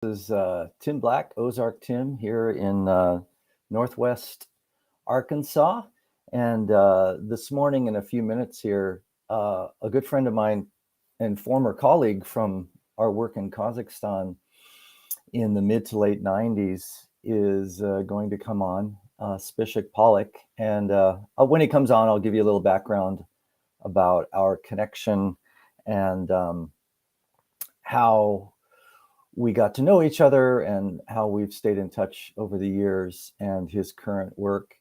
This is Tim Black, Ozark Tim, here in Northwest Arkansas. And this morning, in a few minutes here, a good friend of mine and former colleague from our work in Kazakhstan in the mid to late 90s is going to come on, Zbyshek Pawlak. And when he comes on, I'll give you a little background about our connection and how we got to know each other and how we've stayed in touch over the years and his current work.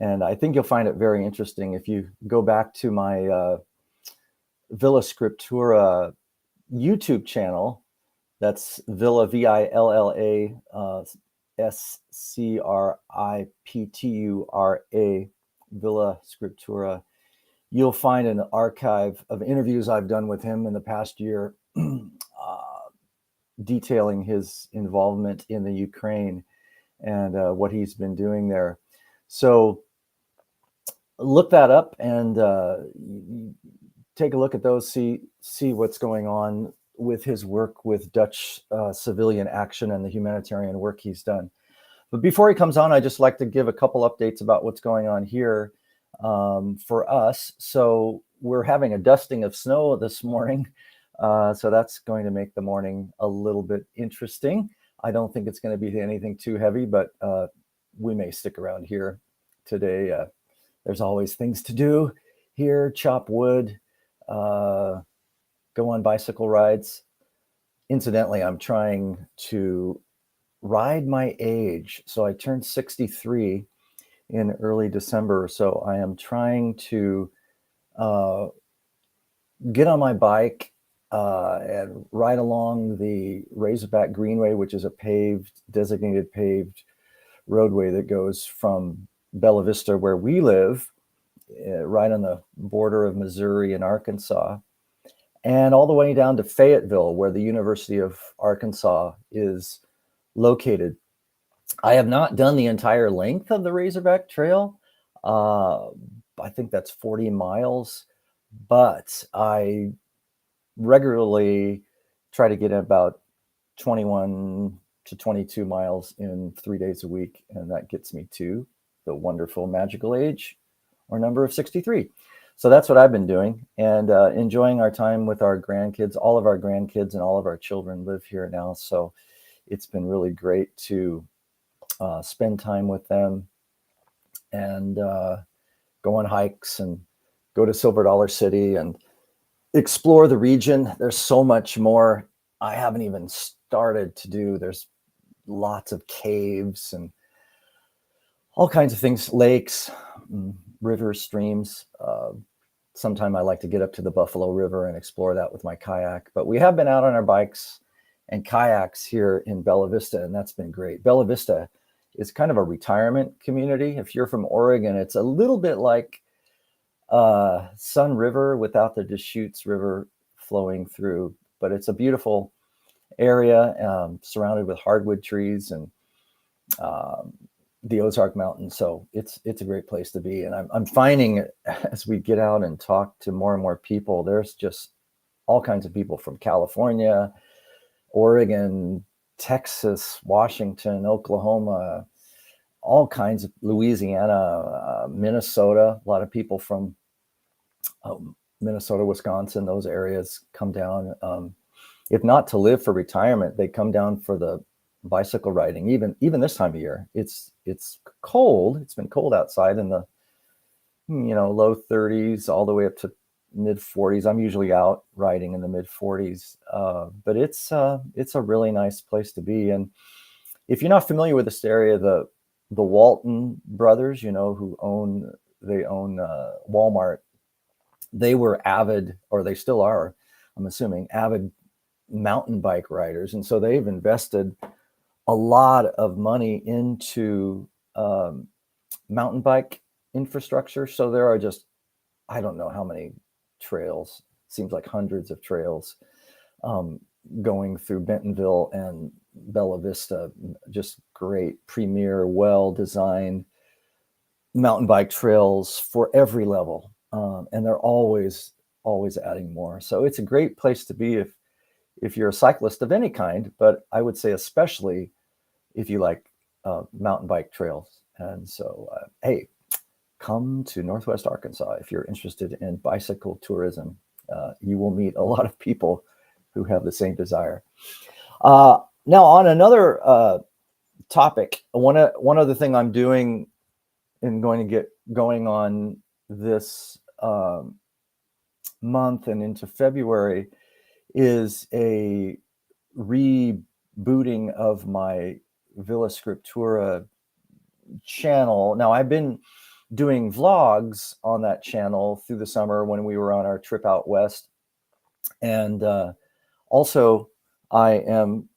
And I think you'll find it very interesting if you go back to my Villa Scriptura YouTube channel. That's Villa, Villa Scriptura, Villa Scriptura. You'll find an archive of interviews I've done with him in the past year, detailing his involvement in the Ukraine and what he's been doing there. So look that up and take a look at those, see what's going on with his work with Dutch civilian action and the humanitarian work he's done. But before he comes on, I'd just like to give a couple updates about what's going on here for us. So we're having a dusting of snow this morning. So that's going to make the morning a little bit interesting. I don't think it's going to be anything too heavy, but we may stick around here today. There's always things to do here: chop wood, go on bicycle rides. Incidentally, I'm trying to ride my age. So I turned 63 in early December. So I am trying to get on my bike and ride along the Razorback Greenway, which is a designated paved roadway that goes from Bella Vista, where we live, right on the border of Missouri and Arkansas, and all the way down to Fayetteville, where the University of Arkansas is located. I have not done the entire length of the Razorback Trail. I think that's 40 miles, but I regularly try to get about 21 to 22 miles in 3 days a week. And that gets me to the wonderful magical age or number of 63. So that's what I've been doing and enjoying our time with our grandkids. All of our grandkids and all of our children live here now. So it's been really great to spend time with them and go on hikes and go to Silver Dollar City and explore the region. There's so much more I haven't even started to do. There's lots of caves and all kinds of things, lakes, rivers, streams. Sometime I like to get up to the Buffalo River and explore that with my kayak. But we have been out on our bikes and kayaks here in Bella Vista, and that's been great. Bella Vista is kind of a retirement community. If you're from Oregon, it's a little bit like Sun River without the Deschutes River flowing through, but it's a beautiful area surrounded with hardwood trees and the Ozark Mountains. So it's a great place to be. And I'm finding as we get out and talk to more and more people, there's just all kinds of people from California, Oregon, Texas, Washington, Oklahoma, all kinds of Louisiana, Minnesota. A lot of people from Minnesota, Wisconsin, those areas come down. If not to live for retirement, they come down for the bicycle riding. Even this time of year, it's cold. It's been cold outside in the low 30s all the way up to mid 40s. I'm usually out riding in the mid 40s, but it's a really nice place to be. And if you're not familiar with this area, the Walton brothers, who own Walmart, they were avid, or they still are, I'm assuming, avid mountain bike riders. And so they've invested a lot of money into mountain bike infrastructure. So there are just, I don't know how many trails, seems like hundreds of trails going through Bentonville and Bella Vista. Just great, premier, well-designed mountain bike trails for every level. And they're always adding more. So it's a great place to be if if you're a cyclist of any kind, but I would say especially if you like mountain bike trails. And so, hey, come to Northwest Arkansas if you're interested in bicycle tourism. You will meet a lot of people who have the same desire. Now, on another topic, one other thing I'm doing and going to get going on this month and into February is a rebooting of my Villa Scriptura channel. Now, I've been doing vlogs on that channel through the summer when we were on our trip out west. And also, I am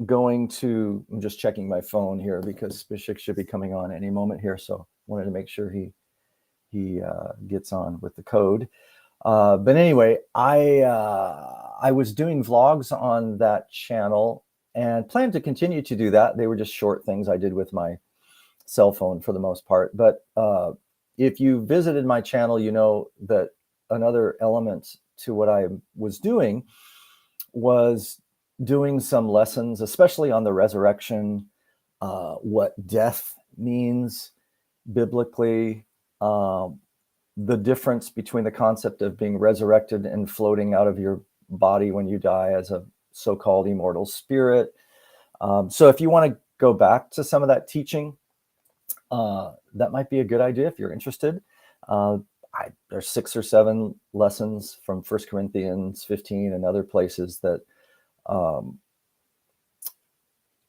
going to, I'm just checking my phone here because Zbyshek should be coming on any moment here. So wanted to make sure he gets on with the code. But anyway, I was doing vlogs on that channel and plan to continue to do that. They were just short things I did with my cell phone for the most part. But if you visited my channel, you know that another element to what I was doing was doing some lessons, especially on the resurrection, what death means biblically, the difference between the concept of being resurrected and floating out of your body when you die as a so-called immortal spirit. So if you want to go back to some of that teaching, that might be a good idea if you're interested. There's 6 or 7 lessons from 1 Corinthians 15 and other places that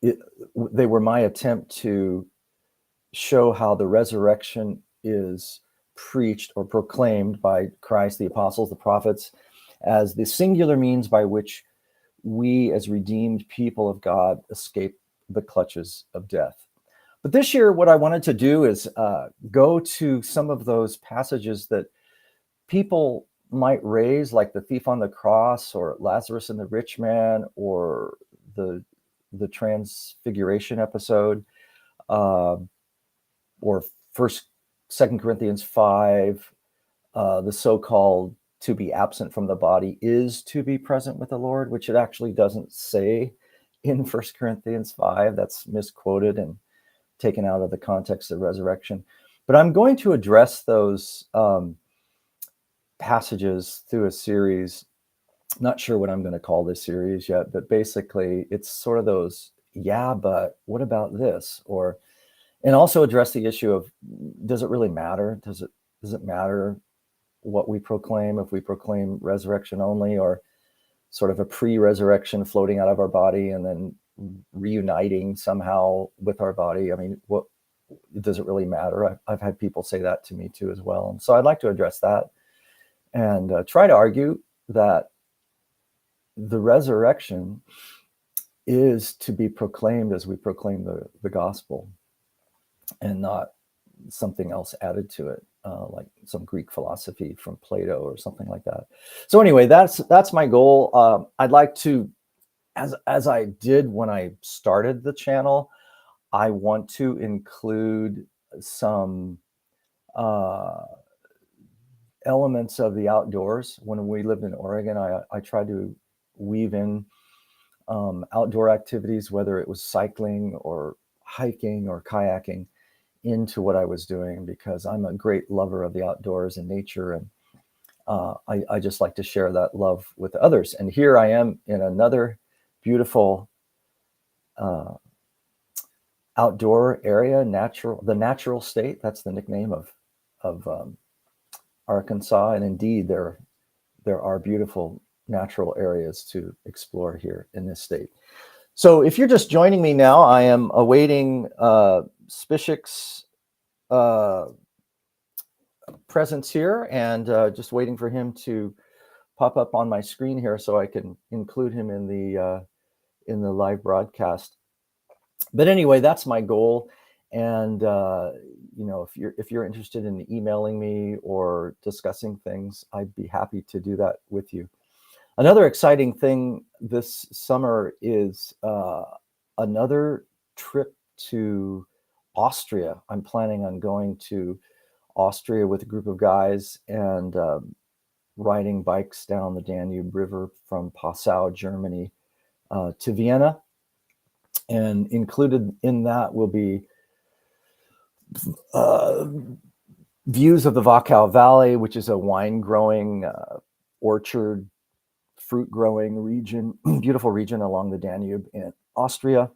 they were my attempt to show how the resurrection is preached or proclaimed by Christ, the apostles, the prophets, as the singular means by which we as redeemed people of God escape the clutches of death. But this year, what I wanted to do is go to some of those passages that people might raise, like the thief on the cross, or Lazarus and the rich man, or the Transfiguration episode, or Second Corinthians 5, the so-called to be absent from the body is to be present with the Lord, which it actually doesn't say in 1 Corinthians 5. That's misquoted and taken out of the context of resurrection. But I'm going to address those passages through a series. Not sure what I'm going to call this series yet, but basically it's sort of those, yeah, but what about this? And also address the issue of, does it really matter? Does it matter what we proclaim, if we proclaim resurrection only, or sort of a pre-resurrection floating out of our body and then reuniting somehow with our body? I mean, what does it really matter? I've had people say that to me too as well. And so I'd like to address that and try to argue that the resurrection is to be proclaimed as we proclaim the gospel, and not something else added to it, like some Greek philosophy from Plato or something like that. So anyway, that's my goal. I'd like to, as I did when I started the channel, I want to include some elements of the outdoors. When we lived in Oregon, I tried to weave in outdoor activities, whether it was cycling or hiking or kayaking, into what I was doing, because I'm a great lover of the outdoors and nature, and I just like to share that love with others. And here I am in another beautiful outdoor area, the natural state. That's the nickname of Arkansas, and indeed there are beautiful natural areas to explore here in this state. So if you're just joining me now, I am awaiting Zbyszek's presence here, and just waiting for him to pop up on my screen here so I can include him in the live broadcast. But anyway, that's my goal. And you know, if you're interested in emailing me or discussing things, I'd be happy to do that with you. Another exciting thing this summer is another trip to Austria. I'm planning on going to Austria with a group of guys and riding bikes down the Danube River from Passau, Germany, to Vienna. And included in that will be views of the Wachau Valley, which is a wine growing, orchard, fruit growing region, beautiful region along the Danube in Austria.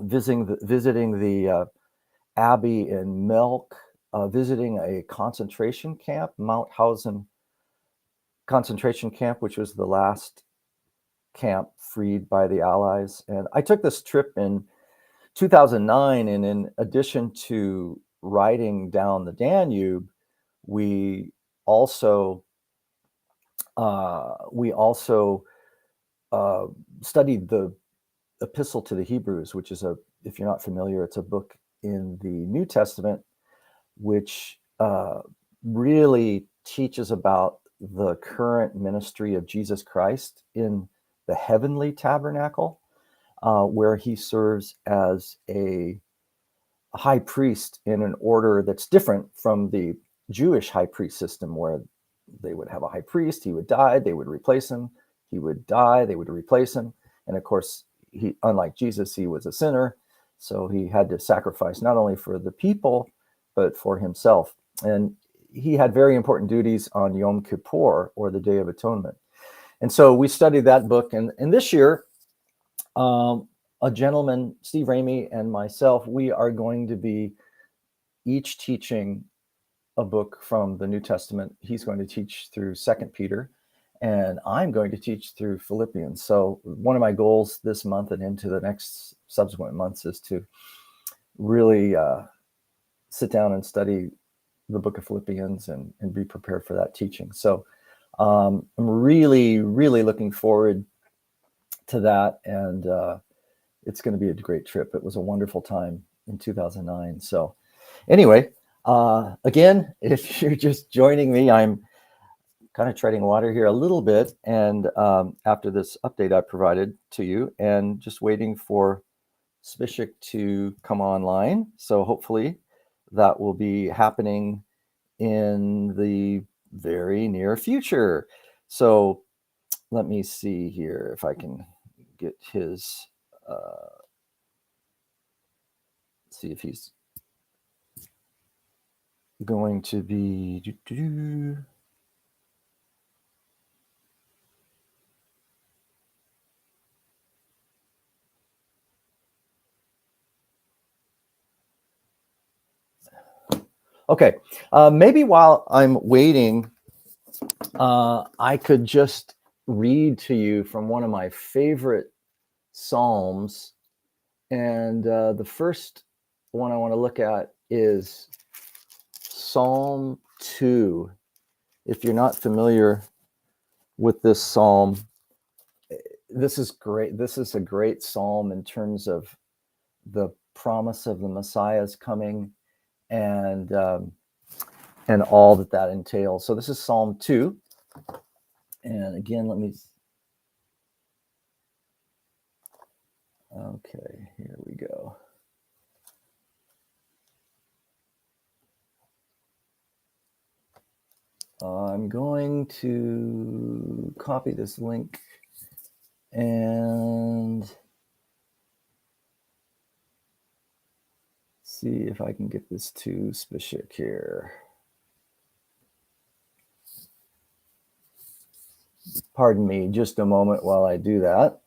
Visiting the abbey in Melk, visiting a concentration camp, Mauthausen concentration camp, which was the last camp freed by the Allies. And I took this trip in 2009, and in addition to riding down the Danube, we also studied the Epistle to the Hebrews, which is if you're not familiar, it's a book in the New Testament, which really teaches about the current ministry of Jesus Christ in the heavenly tabernacle, where he serves as a high priest in an order that's different from the Jewish high priest system, where they would have a high priest, he would die, they would replace him, he would die, they would replace him. And of course, he, unlike Jesus, he was a sinner, so he had to sacrifice not only for the people, but for himself. And he had very important duties on Yom Kippur, or the Day of Atonement. And so we studied that book. And this year, a gentleman, Steve Ramey, and myself, we are going to be each teaching a book from the New Testament. He's going to teach through 2 Peter, and I'm going to teach through Philippians. So one of my goals this month and into the next subsequent months is to really sit down and study the book of Philippians and be prepared for that teaching. So I'm really, really looking forward to that. And it's going to be a great trip. It was a wonderful time in 2009. So anyway, again, if you're just joining me, I'm kind of treading water here a little bit. And after this update I provided to you, and just waiting for Zbyshek to come online. So hopefully that will be happening in the very near future. So let me see here if I can get his, see if he's going to be, okay. Maybe while I'm waiting, I could just read to you from one of my favorite Psalms. And the first one I want to look at is Psalm 2. If you're not familiar with this Psalm, this is great. This is a great Psalm in terms of the promise of the Messiah's coming and all that entails. So this is Psalm 2. And again, let me... Okay, here we go. I'm going to copy this link and see if I can get this to Zbyshek here. Pardon me just a moment while I do that.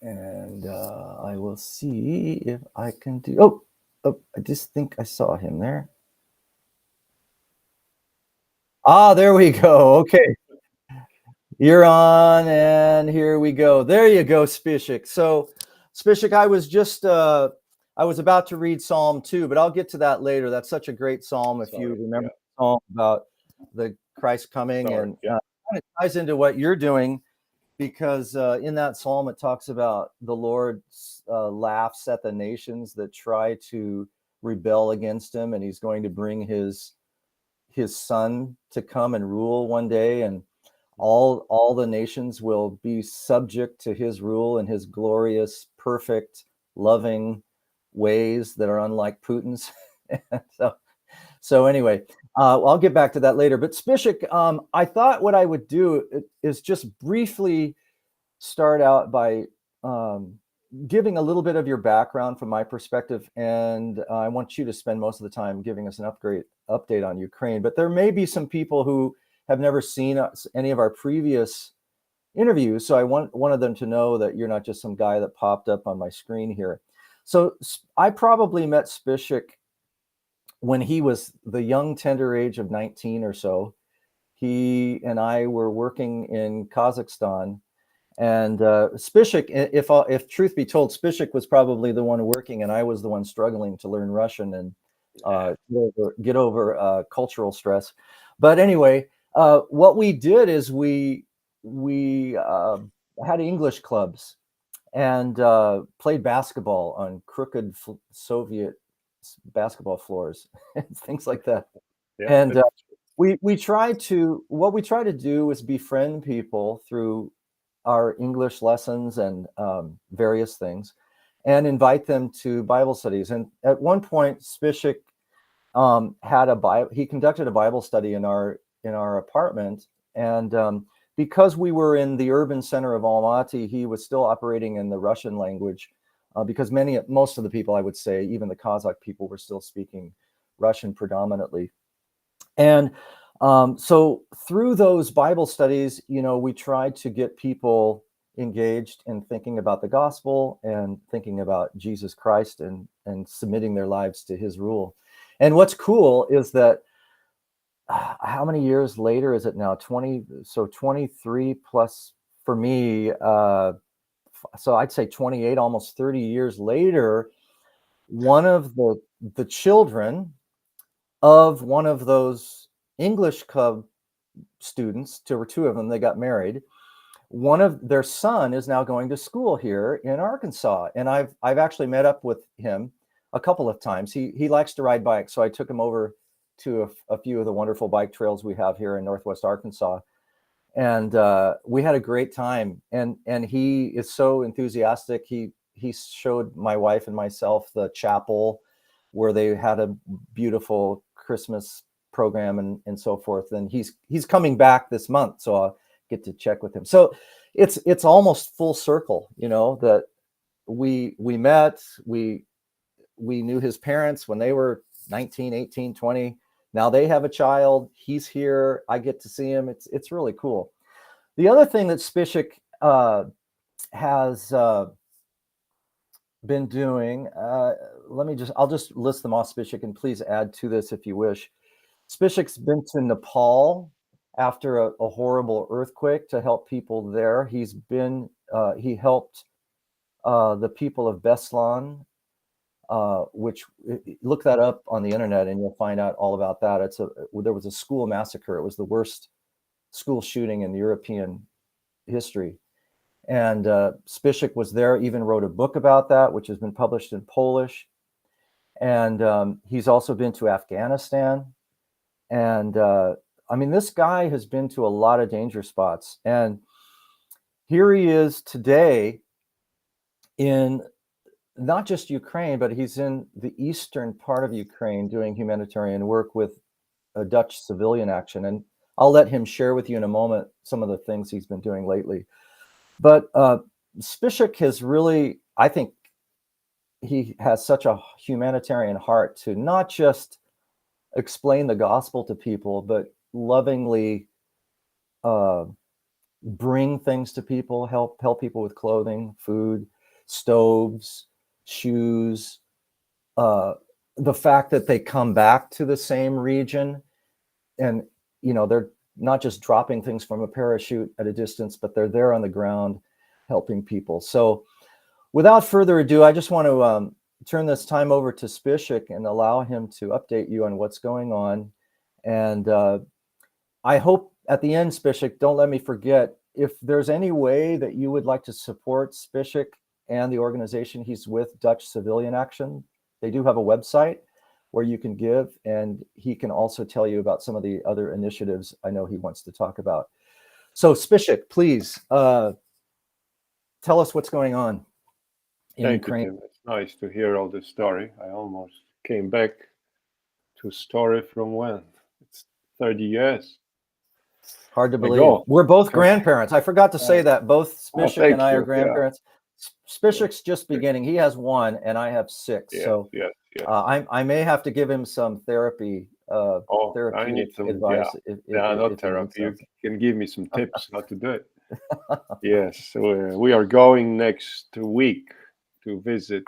And I will see if I can do... Oh, I just think I saw him there. Ah, there we go. Okay. You're on, and here we go. There you go, Zbyshek. So, Zbyshek, I was about to read Psalm 2, but I'll get to that later. That's such a great psalm. If you remember the psalm about the Christ coming, and kind of ties into what you're doing, because in that psalm it talks about the Lord laughs at the nations that try to rebel against him, and he's going to bring his son to come and rule one day, and all the nations will be subject to his rule and his glorious, perfect, loving ways that are unlike Putin's. So anyway, I'll get back to that later. But Zbyszek, I thought what I would do is just briefly start out by um, giving a little bit of your background from my perspective, and I want you to spend most of the time giving us an update on Ukraine. But there may be some people who have never seen any of our previous interviews, so I wanted them to know that you're not just some guy that popped up on my screen here. So I probably met Zbyszek when he was the young tender age of 19 or so. He and I were working in Kazakhstan, and Zbyszek, if truth be told, Zbyszek was probably the one working, and I was the one struggling to learn Russian and get over cultural stress. But anyway, what we did is we had English clubs and played basketball on crooked Soviet basketball floors, things like that. Yeah, And we try to what we try to do is befriend people through our English lessons and various things, and invite them to Bible studies. And at one point, Zbyszek had a Bible. He conducted a Bible study in our apartment, and because we were in the urban center of Almaty, he was still operating in the Russian language, because most of the people, I would say, even the Kazakh people, were still speaking Russian predominantly. And so through those Bible studies, we tried to get people engaged in thinking about the gospel and thinking about Jesus Christ and submitting their lives to his rule. And what's cool is that how many years later is it now? 23 plus for me. So I'd say 28, almost 30 years later, one of the children of one of those English club students, there were two of them, they got married. One of their son is now going to school here in Arkansas, and I've actually met up with him a couple of times. He likes to ride bikes, so I took him over to a few of the wonderful bike trails we have here in Northwest Arkansas, and we had a great time. And he is so enthusiastic. He showed my wife and myself the chapel where they had a beautiful Christmas program and so forth. And he's coming back this month, so I'll get to check with him. So it's almost full circle, that we met, we knew his parents when they were 19, 18, 20. Now they have a child. He's here. I get to see him. It's really cool. The other thing that Zbyszek has been doing, I'll just list them off, Zbyszek, and please add to this if you wish. Zbyszek's been to Nepal after a horrible earthquake to help people there. He helped the people of Beslan, which look that up on the internet and you'll find out all about that. There was a school massacre. It was the worst school shooting in European history. And Zbyszek was there, even wrote a book about that, which has been published in Polish. And he's also been to Afghanistan. And this guy has been to a lot of danger spots. And here he is today in not just Ukraine, but he's in the eastern part of Ukraine doing humanitarian work with a Dutch civilian action. And I'll let him share with you in a moment some of the things he's been doing lately. But Zbyszek has really, I think he has such a humanitarian heart to not just explain the gospel to people, but lovingly bring things to people, help people with clothing, food, stoves, shoes, the fact that they come back to the same region and, they're not just dropping things from a parachute at a distance, but they're there on the ground helping people. So without further ado, I just want to turn this time over to Zbyszek and allow him to update you on what's going on. And I hope at the end, Zbyszek, don't let me forget, if there's any way that you would like to support Zbyszek and the organization he's with, Dutch Civilian Action, they do have a website where you can give, and he can also tell you about some of the other initiatives I know he wants to talk about. So Zbyszek, please tell us what's going on in Ukraine. Thank you, Tim. It's nice to hear all this story. I almost came back to story from when? It's 30 years Hard to believe. ago. We're both grandparents. I forgot to say that. Both Oh, Zbyszek and thank I are you. Yeah, grandparents. yeah, Zbyszek's just beginning. He has one, and I have six. yes, So yes, yes. I may have to give him some Oh, I therapeutic need some. Yeah, advice yeah, not if he needs therapy. You something. can give me some tips how to do it. Yes, so we are going next week to visit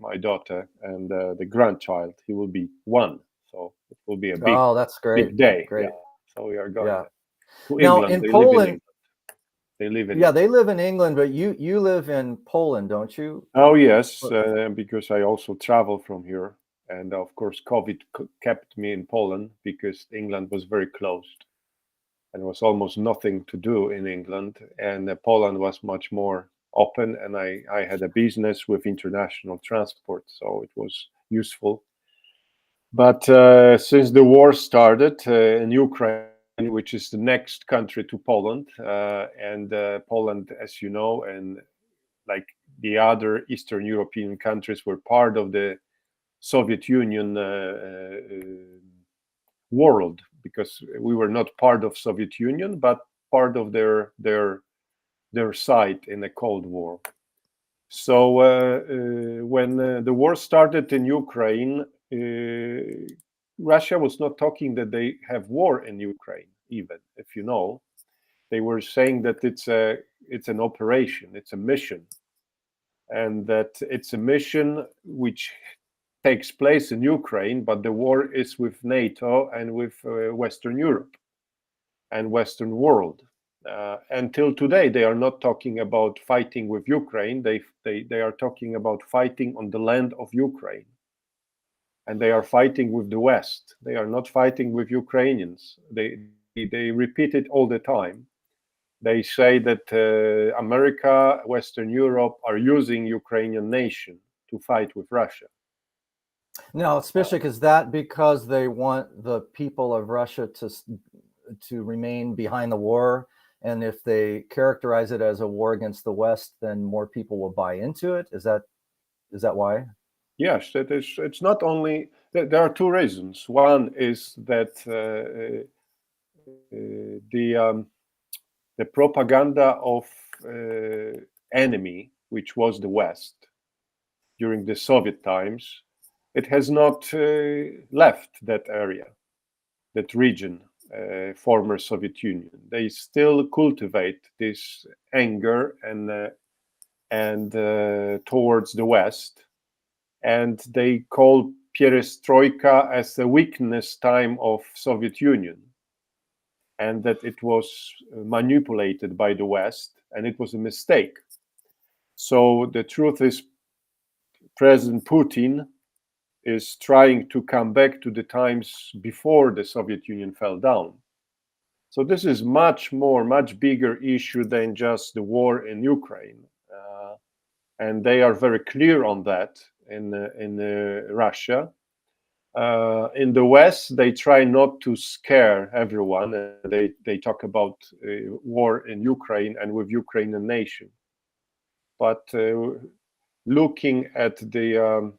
my daughter and the grandchild. He will be 1, so it will be a big, Oh, that's great. big day. Yeah, Great. so we are going Yeah. there to Now England. in They live in Poland, England. They live in yeah, England. they live in England, but you live in Poland, don't you? Oh yes, because I also travel from here, and of course, COVID kept me in Poland because England was very closed. And was almost nothing to do in England. And Poland was much more open, and I had a business with international transport, so it was useful. But since the war started in Ukraine, which is the next country to Poland, and Poland, as you know, and like the other Eastern European countries, were part of the Soviet Union world, because we were not part of Soviet Union, but part of their side in the Cold War. So when the war started in Ukraine, Russia was not talking that they have war in Ukraine. Even if you know, they were saying that it's an operation, it's a mission, and that it's a mission which takes place in Ukraine, but the war is with NATO and with Western Europe and Western world. Until today, they are not talking about fighting with Ukraine. They are talking about fighting on the land of Ukraine, and they are fighting with the West. They are not fighting with Ukrainians. They repeat it all the time. They say that America, Western Europe are using Ukrainian nation to fight with Russia. Now, Zbyszek, is that because they want the people of Russia to remain behind the war? And if they characterize it as a war against the West, then more people will buy into it. Is that why? Yes, that is. It's not only. There are two reasons. One is that the propaganda of enemy, which was the West during the Soviet times, it has not left that area, that region, former Soviet Union. They still cultivate this anger and towards the West, and they call perestroika as the weakness time of Soviet Union, and that it was manipulated by the West and it was a mistake. So the truth is, President Putin is trying to come back to the times before the Soviet Union fell down. So this is much bigger issue than just the war in Ukraine, and they are very clear on that in Russia. In the West, they try not to scare everyone. They talk about war in Ukraine and with Ukrainian nation. But looking at the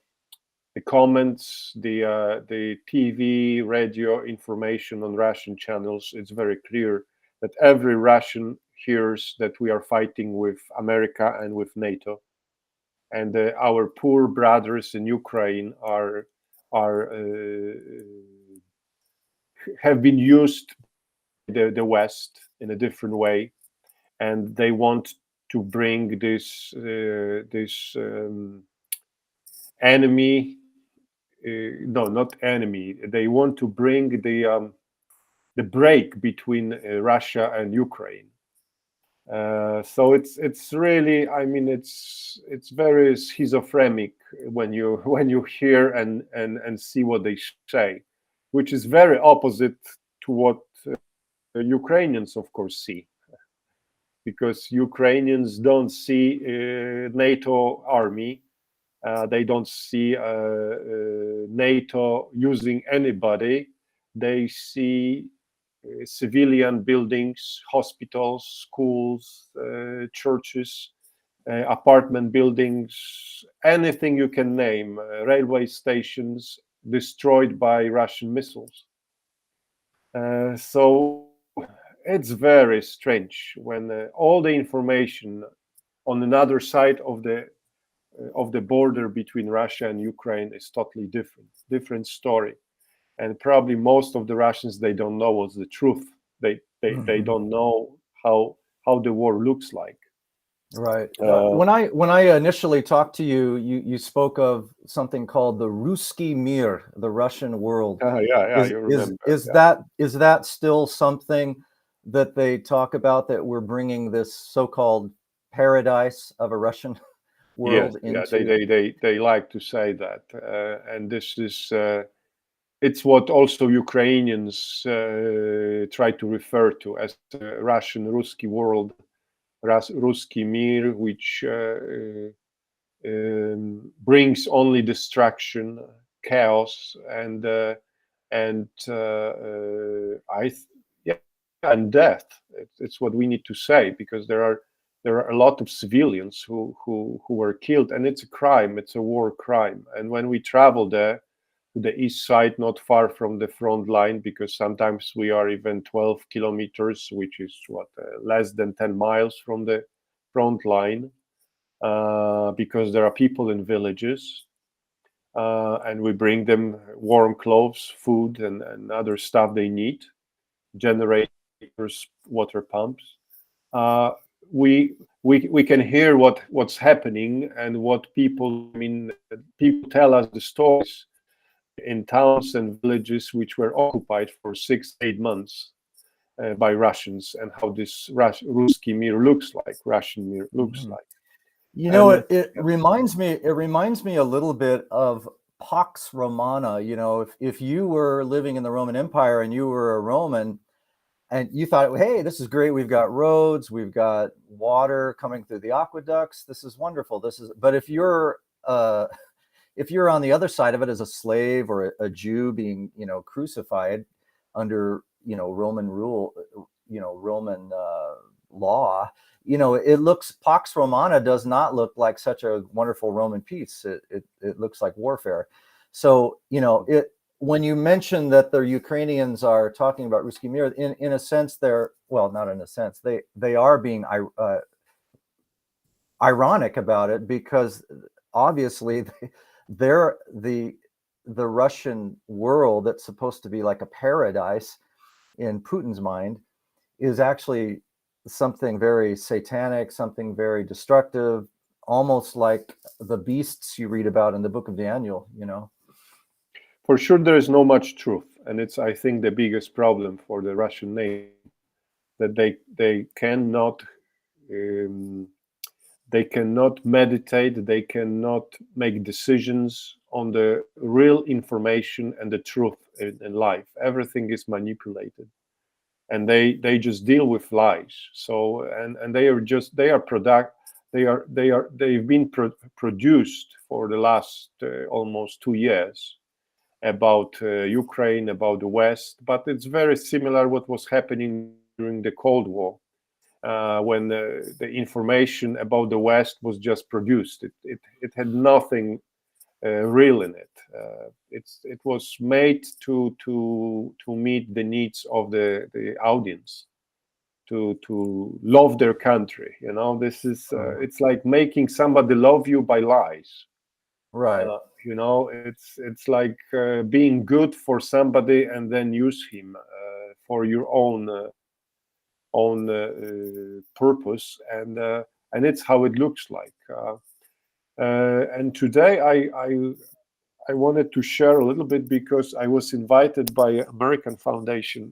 comments, the TV, radio information on Russian channels, it's very clear that every Russian hears that we are fighting with America and with NATO, and our poor brothers in Ukraine are have been used by the West in a different way, and they want to bring this enemy. No, not enemy. They want to bring the break between Russia and Ukraine. So it's really, I mean, it's very schizophrenic when you when you hear and see what they say, which is very opposite to what Ukrainians, of course, see, because Ukrainians don't see NATO army. They don't see NATO using anybody. They see civilian buildings, hospitals, schools, churches, apartment buildings, anything you can name, railway stations destroyed by Russian missiles. So it's very strange when all the information on another side of the border between Russia and Ukraine is totally different story. And probably most of the Russians, they don't know what's the truth. They Mhm. don't know how the war looks like. Right. Uh, When I initially talked to you, you spoke of something called the Ruski Mir, the Russian world. yeah, Is you is remember. is Yeah, that is that still something that they talk about, that we're bringing this so-called paradise of a Russian yes, world yeah. into? They like to say that, and this is it's what also Ukrainians try to refer to as Russian Ruski world, Ruski Mir, which brings only destruction, chaos, and yeah, and death. It's what we need to say, because there are a lot of civilians who were killed, and it's a crime. It's a war crime. And when we travel there to the east side, not far from the front line, because sometimes we are even 12 kilometers, which is what less than 10 miles from the front line, because there are people in villages, and we bring them warm clothes, food, and other stuff they need, generators, water pumps. Uh, we can hear what's happening, and what people, I mean, people tell us the stories in towns and villages which were occupied for 6 8 months by Russians, and how this Ruski Mir looks like, Russian Mir looks Mhm. like. You know, And it reminds me a little bit of Pax Romana. You know, if you were living in the Roman Empire and you were a Roman, and you thought, hey, this is great. We've got roads, we've got water coming through the aqueducts. This is wonderful. But if you're on the other side of it as a slave or a Jew being, crucified under, Roman rule, Roman law, it looks, Pax Romana does not look like such a wonderful Roman peace. It looks like warfare. So, when you mention that the Ukrainians are talking about Ruski Mir, in a sense, they're, well, not in a sense, they are being ironic about it, because obviously they're the Russian world that's supposed to be like a paradise in Putin's mind is actually something very satanic, something very destructive, almost like the beasts you read about in the book of Daniel. for sure, there is no much truth, and it's, I think, the biggest problem for the Russian nation, that um, they cannot meditate, they cannot make decisions on the real information and the truth in life. Everything is manipulated, and they just deal with lies. So, and they've been produced for the last almost 2 years about Ukraine, about the West, but it's very similar what was happening during the Cold War, when the information about the West was just produced. It had nothing real in it. It was made to meet the needs of the audience, to love their country. This is it's like making somebody love you by lies. Right. It's like being good for somebody and then use him for your own purpose, and it's how it looks like. And today I wanted to share a little bit, because I was invited by American Foundation,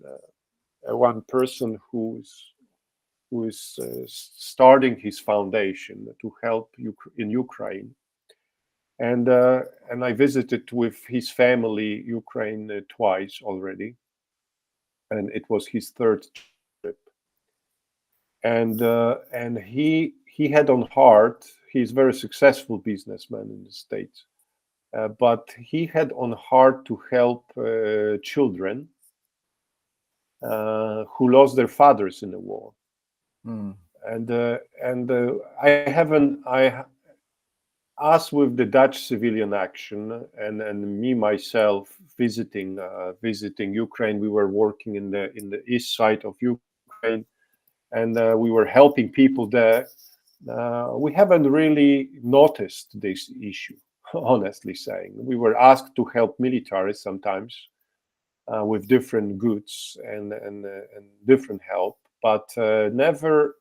one person who is starting his foundation to help in Ukraine, and I visited with his family Ukraine twice already, and it was his third trip. And he had on heart. He's a very successful businessman in the States, but he had on heart to help children who lost their fathers in the war. Mm. And I haven't us with the Dutch civilian action, and me myself visiting Ukraine. We were working in the east side of Ukraine, and we were helping people there. We haven't really noticed this issue, honestly saying. We were asked to help military sometimes with different goods and different help, but never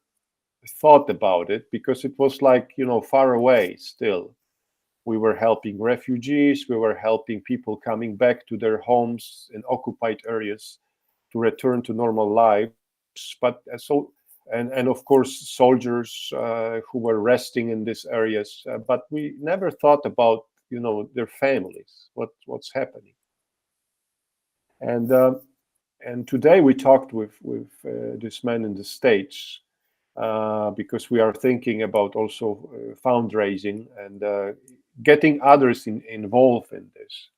thought about it because it was like, far away still. We were helping refugees, we were helping people coming back to their homes in occupied areas to return to normal lives. But and of course soldiers who were resting in these areas, but we never thought about their families, what's happening. And today we talked with this man in the States, because we are thinking about also fundraising and getting others involved in this.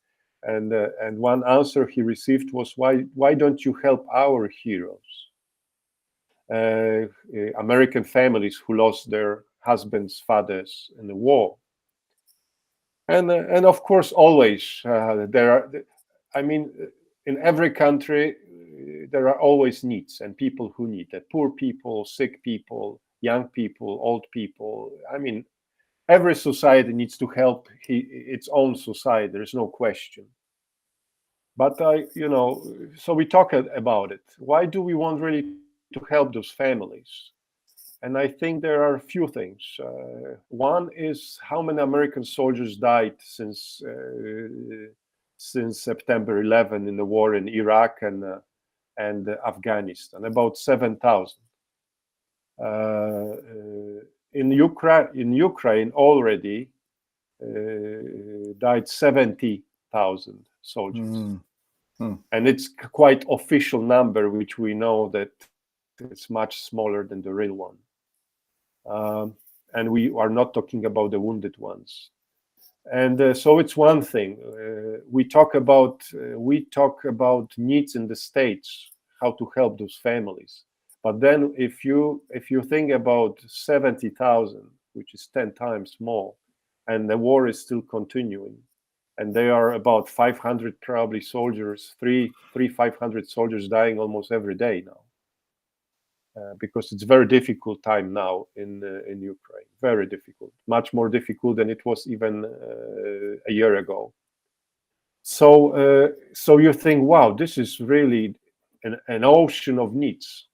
And one answer he received was, why don't you help our heroes, American families who lost their husbands, fathers in the war? And of course, always there are. I mean, in every country there are always needs and people who need it. Poor people, sick people, young people, old people. I mean, every society needs to help its own society. There's no question. But so we talk about it. Why do we want really to help those families? And I think there are a few things. One is how many American soldiers died since September 11 in the war in Iraq and Afghanistan. About 7,000. In Ukraine already died 70,000 soldiers. And it's quite official number, which we know that it's much smaller than the real one. And we are not talking about the wounded ones. And so it's one thing. We talk about needs in the States, how to help those families. But then if you think about 70,000, which is 10 times more, and the war is still continuing, and there are about 500 probably soldiers, 500 soldiers dying almost every day now. Because it's very difficult time now in Ukraine, very difficult, much more difficult than it was even a year ago. So you think, wow, this is really an ocean of needs.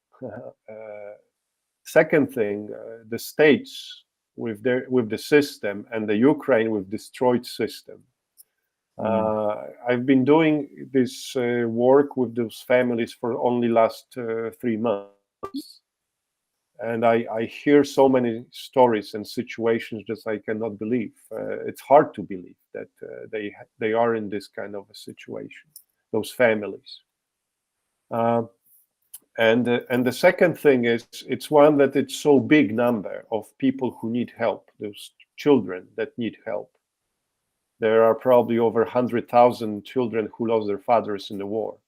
Second thing, the States with the system and the Ukraine with destroyed system. I've been doing this work with those families for only last 3 months. And I hear so many stories and situations that I cannot believe. It's hard to believe that they are in this kind of a situation, those families. And the second thing is, it's one that it's so big number of people who need help, those children that need help. There are probably over 100,000 children who lost their fathers in the war.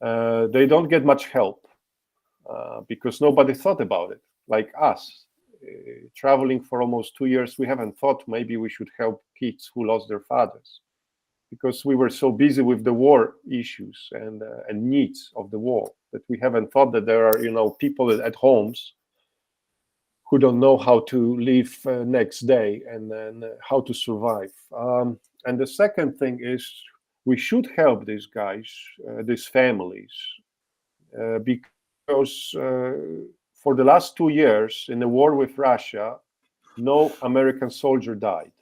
They don't get much help. Because nobody thought about it, like us. Traveling for almost 2 years, we haven't thought maybe we should help kids who lost their fathers, because we were so busy with the war issues and needs of the war that we haven't thought that there are people at homes who don't know how to live next day and then how to survive. And the second thing is, we should help these guys, these families, because for the last 2 years in the war with Russia, no American soldier died.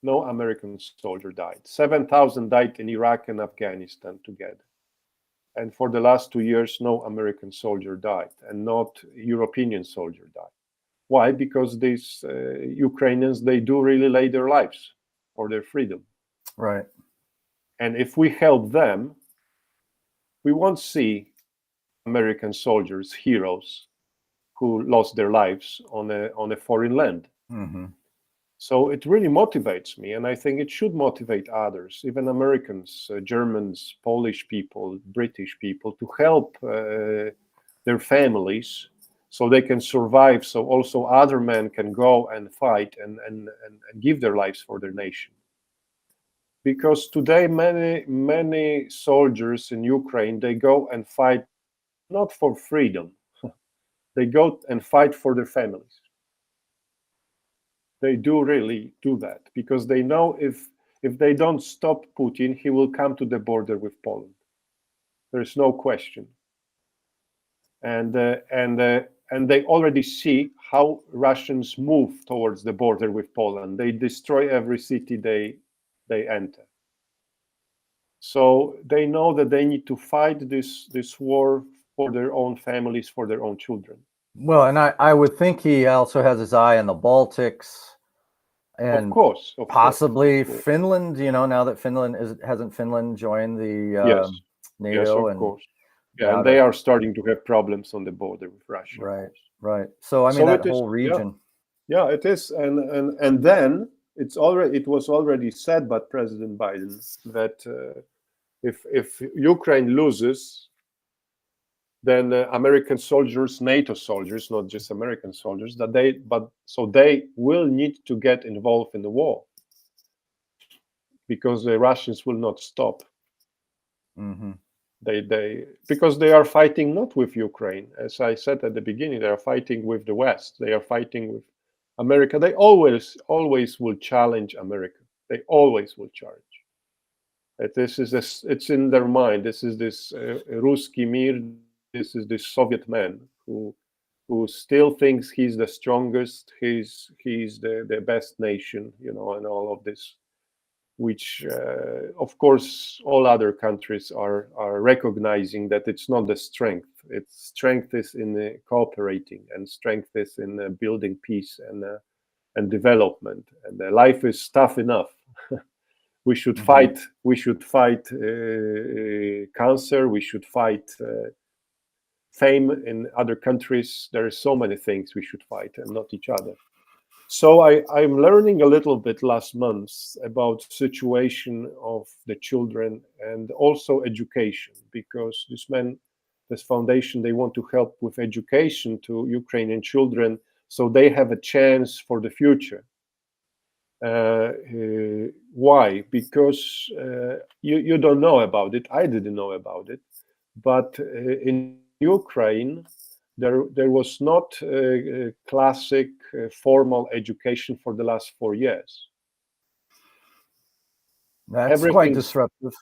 No American soldier died. 7,000 died in Iraq and Afghanistan together. And for the last 2 years, no American soldier died, and not European soldier died. Why? Because these Ukrainians, they do really lay their lives for their freedom. Right. And if we help them, we won't see American soldiers, heroes, who lost their lives on a foreign land. So it really motivates me, and I think it should motivate others, even Americans, Germans, Polish people, British people, to help their families, so they can survive, so also other men can go and fight and give their lives for their nation. Because today many soldiers in Ukraine, they go and fight not for freedom, they go and fight for their families. They do really do that because they know if they don't stop Putin, he will come to the border with Poland. There's no question. And they already see how Russians move towards the border with Poland. They destroy every city they enter. So they know that they need to fight this war for their own families, for their own children. Well, and I would think he also has his eye on the Baltics and Of course, possibly of course. Finland. Now that hasn't Finland joined the Yes, NATO? yes, of and course. Yeah, now and they that, are starting to have problems on the border with Russia. right, right. So I mean, So that it is, whole region. yeah, it is, and then it was already said by President Biden that if Ukraine loses, then American soldiers, NATO soldiers, not just American soldiers, they will need to get involved in the war because the Russians will not stop. Mm-hmm. Because they are fighting not with Ukraine, as I said at the beginning, they are fighting with the West. They are fighting with America. They always will challenge America. They always will challenge. It's in their mind. This is this Ruski Mir. This is this Soviet man who still thinks he's the strongest. He's the best nation, and all of this, which of course all other countries are recognizing that it's not the strength. Its strength is in cooperating, and strength is in building peace and development. And life is tough enough. We should fight. We should fight cancer. We should fight fame in other countries. There are so many things we should fight, and not each other. So I'm learning a little bit last month about situation of the children and also education, because this foundation, they want to help with education to Ukrainian children so they have a chance for the future. Why? Because you don't know about it. I didn't know about it, but in Ukraine, there was not a classic formal education for the last 4 years. That's quite disruptive.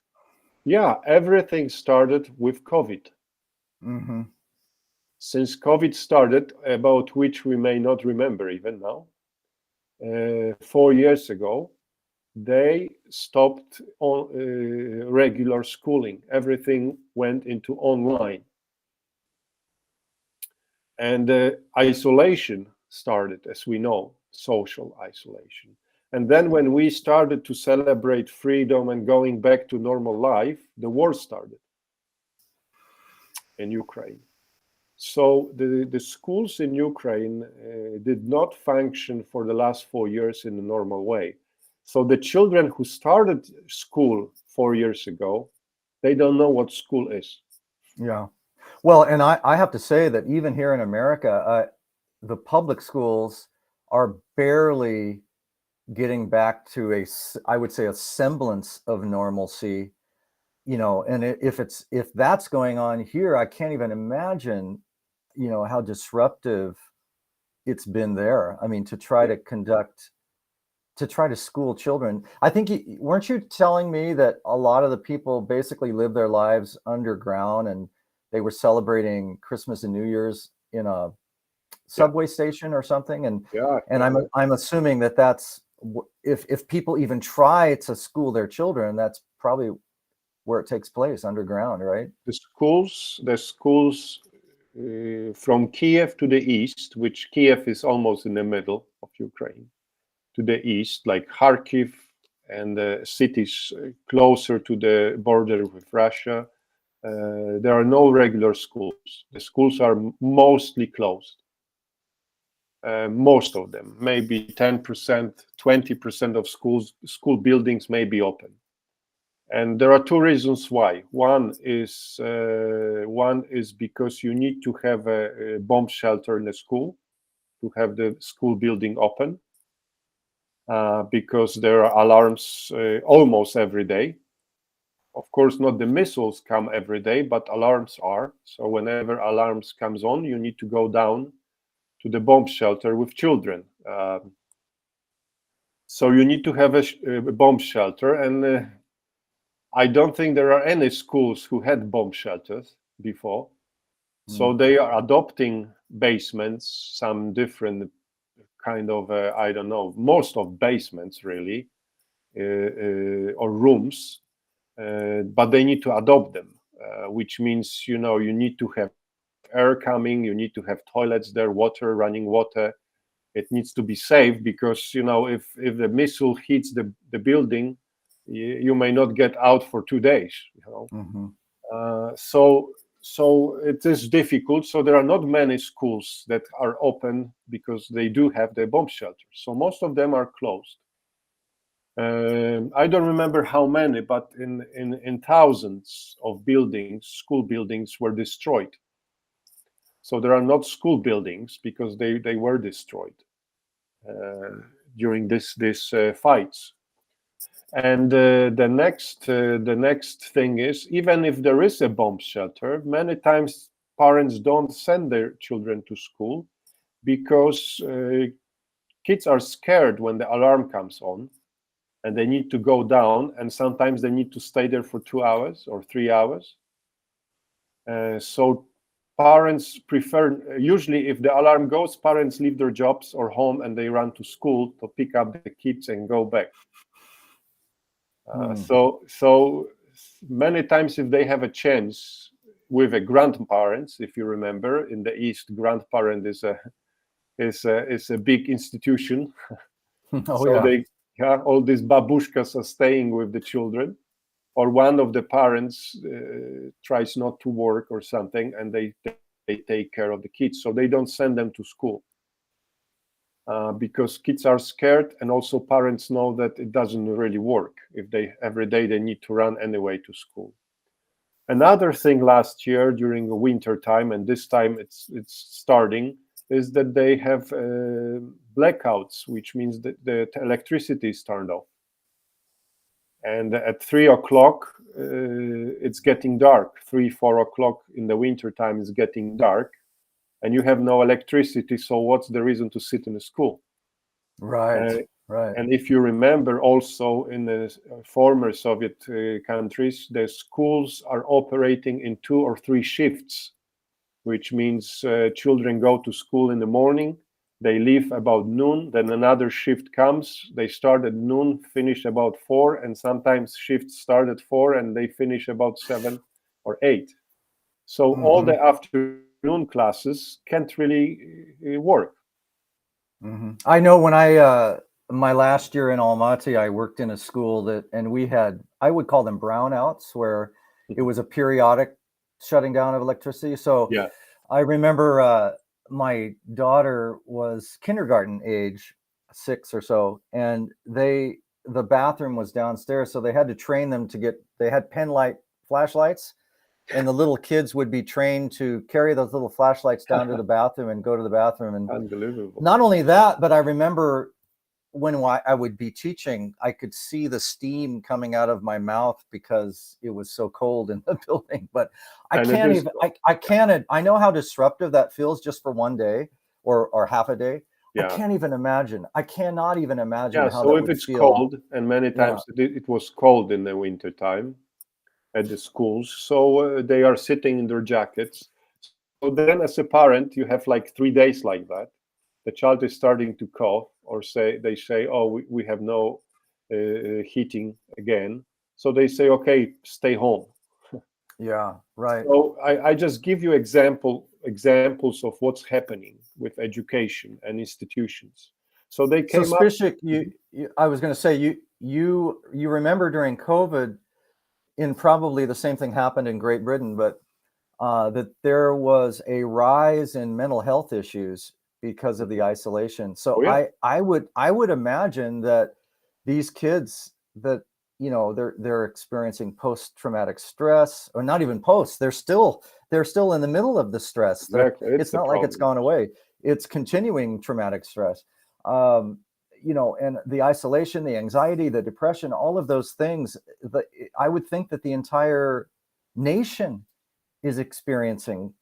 Yeah, everything started with COVID. Mm-hmm. Since COVID started, about which we may not remember even now, 4 years ago, they stopped regular schooling. Everything went into online. And isolation started, as we know, social isolation. And then when we started to celebrate freedom and going back to normal life, the war started in Ukraine. So the schools in Ukraine did not function for the last 4 years in a normal way. So the children who started school 4 years ago, they don't know what school is. Yeah. Well, and I have to say that even here in America, the public schools are barely getting back to I would say, a semblance of normalcy, and if that's going on here, I can't even imagine, how disruptive it's been there. I mean, to try to school children. I think, weren't you telling me that a lot of the people basically live their lives underground, and they were celebrating Christmas and New Year's in a subway station or something? And I'm assuming that's, if people even try to school their children, that's probably where it takes place, underground, right? The schools from Kiev to the east, which Kiev is almost in the middle of Ukraine, to the east, like Kharkiv and the cities closer to the border with Russia, there are no regular schools. The schools are mostly closed. Most of them, maybe 10%, 20% of school buildings may be open. And there are two reasons why. One is because you need to have a bomb shelter in the school to have the school building open, because there are alarms almost every day. Of course, not the missiles come every day, but alarms are. So whenever alarms comes on, you need to go down to the bomb shelter with children. So you need to have a bomb shelter, and I don't think there are any schools who had bomb shelters before. So they are adopting basements, some different kind of, I don't know, most of basements really, or rooms, but they need to adopt them, which means, you need to have air coming, you need to have toilets there, water, running water. It needs to be safe because, if the missile hits the building, you may not get out for 2 days. So it is difficult. So there are not many schools that are open because they do have the bomb shelters. So most of them are closed. I don't remember how many, but in thousands of buildings, school buildings were destroyed. So there are not school buildings because they were destroyed during this fights. And the next thing is, even if there is a bomb shelter, many times parents don't send their children to school because kids are scared when the alarm comes on, and they need to go down, and sometimes they need to stay there for 2 hours or 3 hours. So parents prefer, usually if the alarm goes, parents leave their jobs or home and they run to school to pick up the kids and go back. So many times, if they have a chance with a grandparents, if you remember, in the East, grandparent is a big institution. All these babushkas are staying with the children, or one of the parents tries not to work or something, and they take care of the kids. So they don't send them to school. Because kids are scared, and also parents know that it doesn't really work if every day they need to run anyway to school. Another thing last year during the winter time, and this time it's starting, is that they have blackouts, which means that the electricity is turned off. And at 3 o'clock, it's getting dark. 3-4 o'clock in the winter time is getting dark, and you have no electricity. So what's the reason to sit in a school? Right. And if you remember, also in the former Soviet countries, the schools are operating in 2 or 3 shifts, which means children go to school in the morning, they leave about noon, then another shift comes, they start at noon, finish about 4, and sometimes shifts start at 4 and they finish about 7 or 8. So all the afternoon classes can't really work. I know when my last year in Almaty, I worked in a school and we had, I would call them brownouts, where it was a periodic shutting down of electricity. So Yeah. I remember my daughter was kindergarten age, 6 or so, and the bathroom was downstairs, so they had to train them they had pen light flashlights, and the little kids would be trained to carry those little flashlights down to the bathroom and go to the bathroom. And unbelievable. Not only that, but I remember when I would be teaching, I could see the steam coming out of my mouth because it was so cold in the building. But I know how disruptive that feels just for one day or half a day. Yeah. I can't even imagine. I cannot even imagine how so that if would it's feel. cold, and many times it was cold in the winter time at the schools, so they are sitting in their jackets. So then as a parent, you have like 3 days like that. The child is starting to cough, or they say, oh, we have no heating again. So they say, okay, stay home. Yeah, right. So I just give you examples of what's happening with education and institutions. So they came up. Zbyszek, I was going to say, you remember during COVID, and probably the same thing happened in Great Britain, but that there was a rise in mental health issues because of the isolation. So Oh, yeah. I would imagine that these kids that they're experiencing post-traumatic stress, or not even post. They're still in the middle of the stress. Exactly, it's It's the not like it's problem. gone away. It's continuing traumatic stress. Um, and the isolation, the anxiety, the depression, all of those things. I would think that the entire nation is experiencing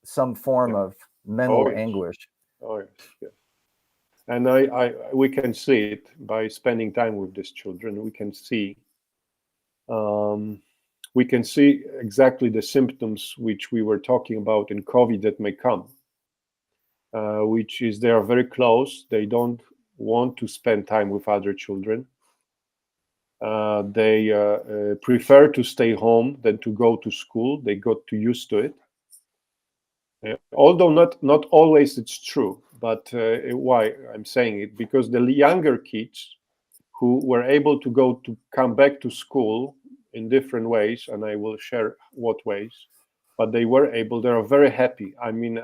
some form Yeah. of Oh mental yes. anguish. Oh yes. Yes. And we can see it by spending time with these children. Um, we can see exactly the symptoms which we were talking about in COVID that may come, which is they are very close. They don't want to spend time with other children. They prefer to stay home than to go to school. They got too used to it. Although not always it's true, but why I'm saying it, because the younger kids who were able to come back to school in different ways, and I will share what ways, but they were able. They are very happy. I mean,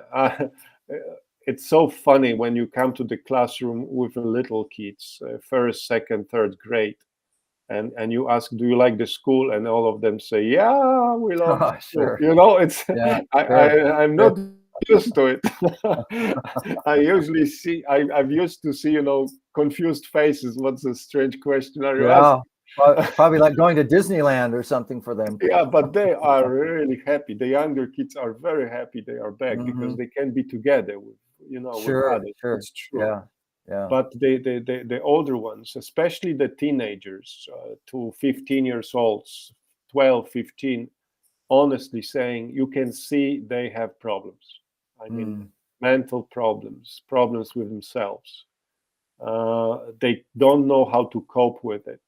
it's so funny when you come to the classroom with little kids, first, second, third grade, and you ask, do you like the school, and all of them say, yeah, we love the school. Sure. It's Yeah. Sure. I'm Sure. not used to it. I usually see I've used to see confused faces. What's a strange question are you Yeah. asking? Probably like going to Disneyland or something for them. Yeah, but they are really happy. The younger kids are very happy they are back because Hmm. they can be together with Sure. others. Sure. It's true. Yeah. Yeah. But the older ones, especially the teenagers, to 15 years olds, 12, 15, honestly saying, you can see they have problems. I mean, Mm. mental problems with themselves. They don't know how to cope with it.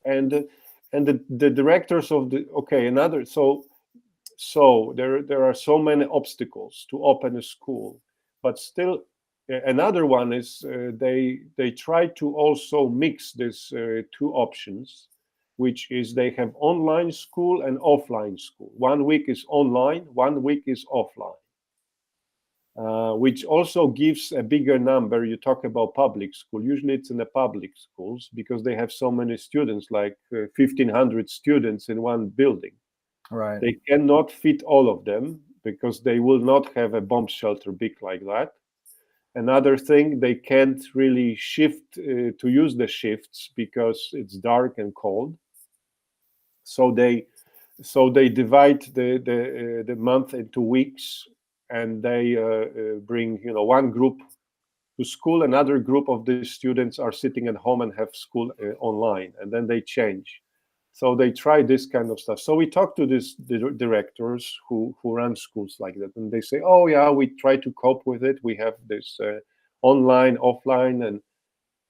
And and the directors of the okay another so there are so many obstacles to open a school, but still another one is they try to also mix these two options, which is they have online school and offline school. 1 week is online, 1 week is offline, which also gives a bigger number. You talk about public school. Usually it's in the public schools because they have so many students, like 1,500 students in one building. Right. They cannot fit all of them because they will not have a bomb shelter big like that. Another thing, they can't really shift to use the shifts because it's dark and cold. So they divide the month into weeks, and they bring one group to school, another group of the students are sitting at home and have school online, and then they change. So they try this kind of stuff. So we talk to these directors who run schools like that, and they say, "Oh yeah, we try to cope with it. We have this online, offline,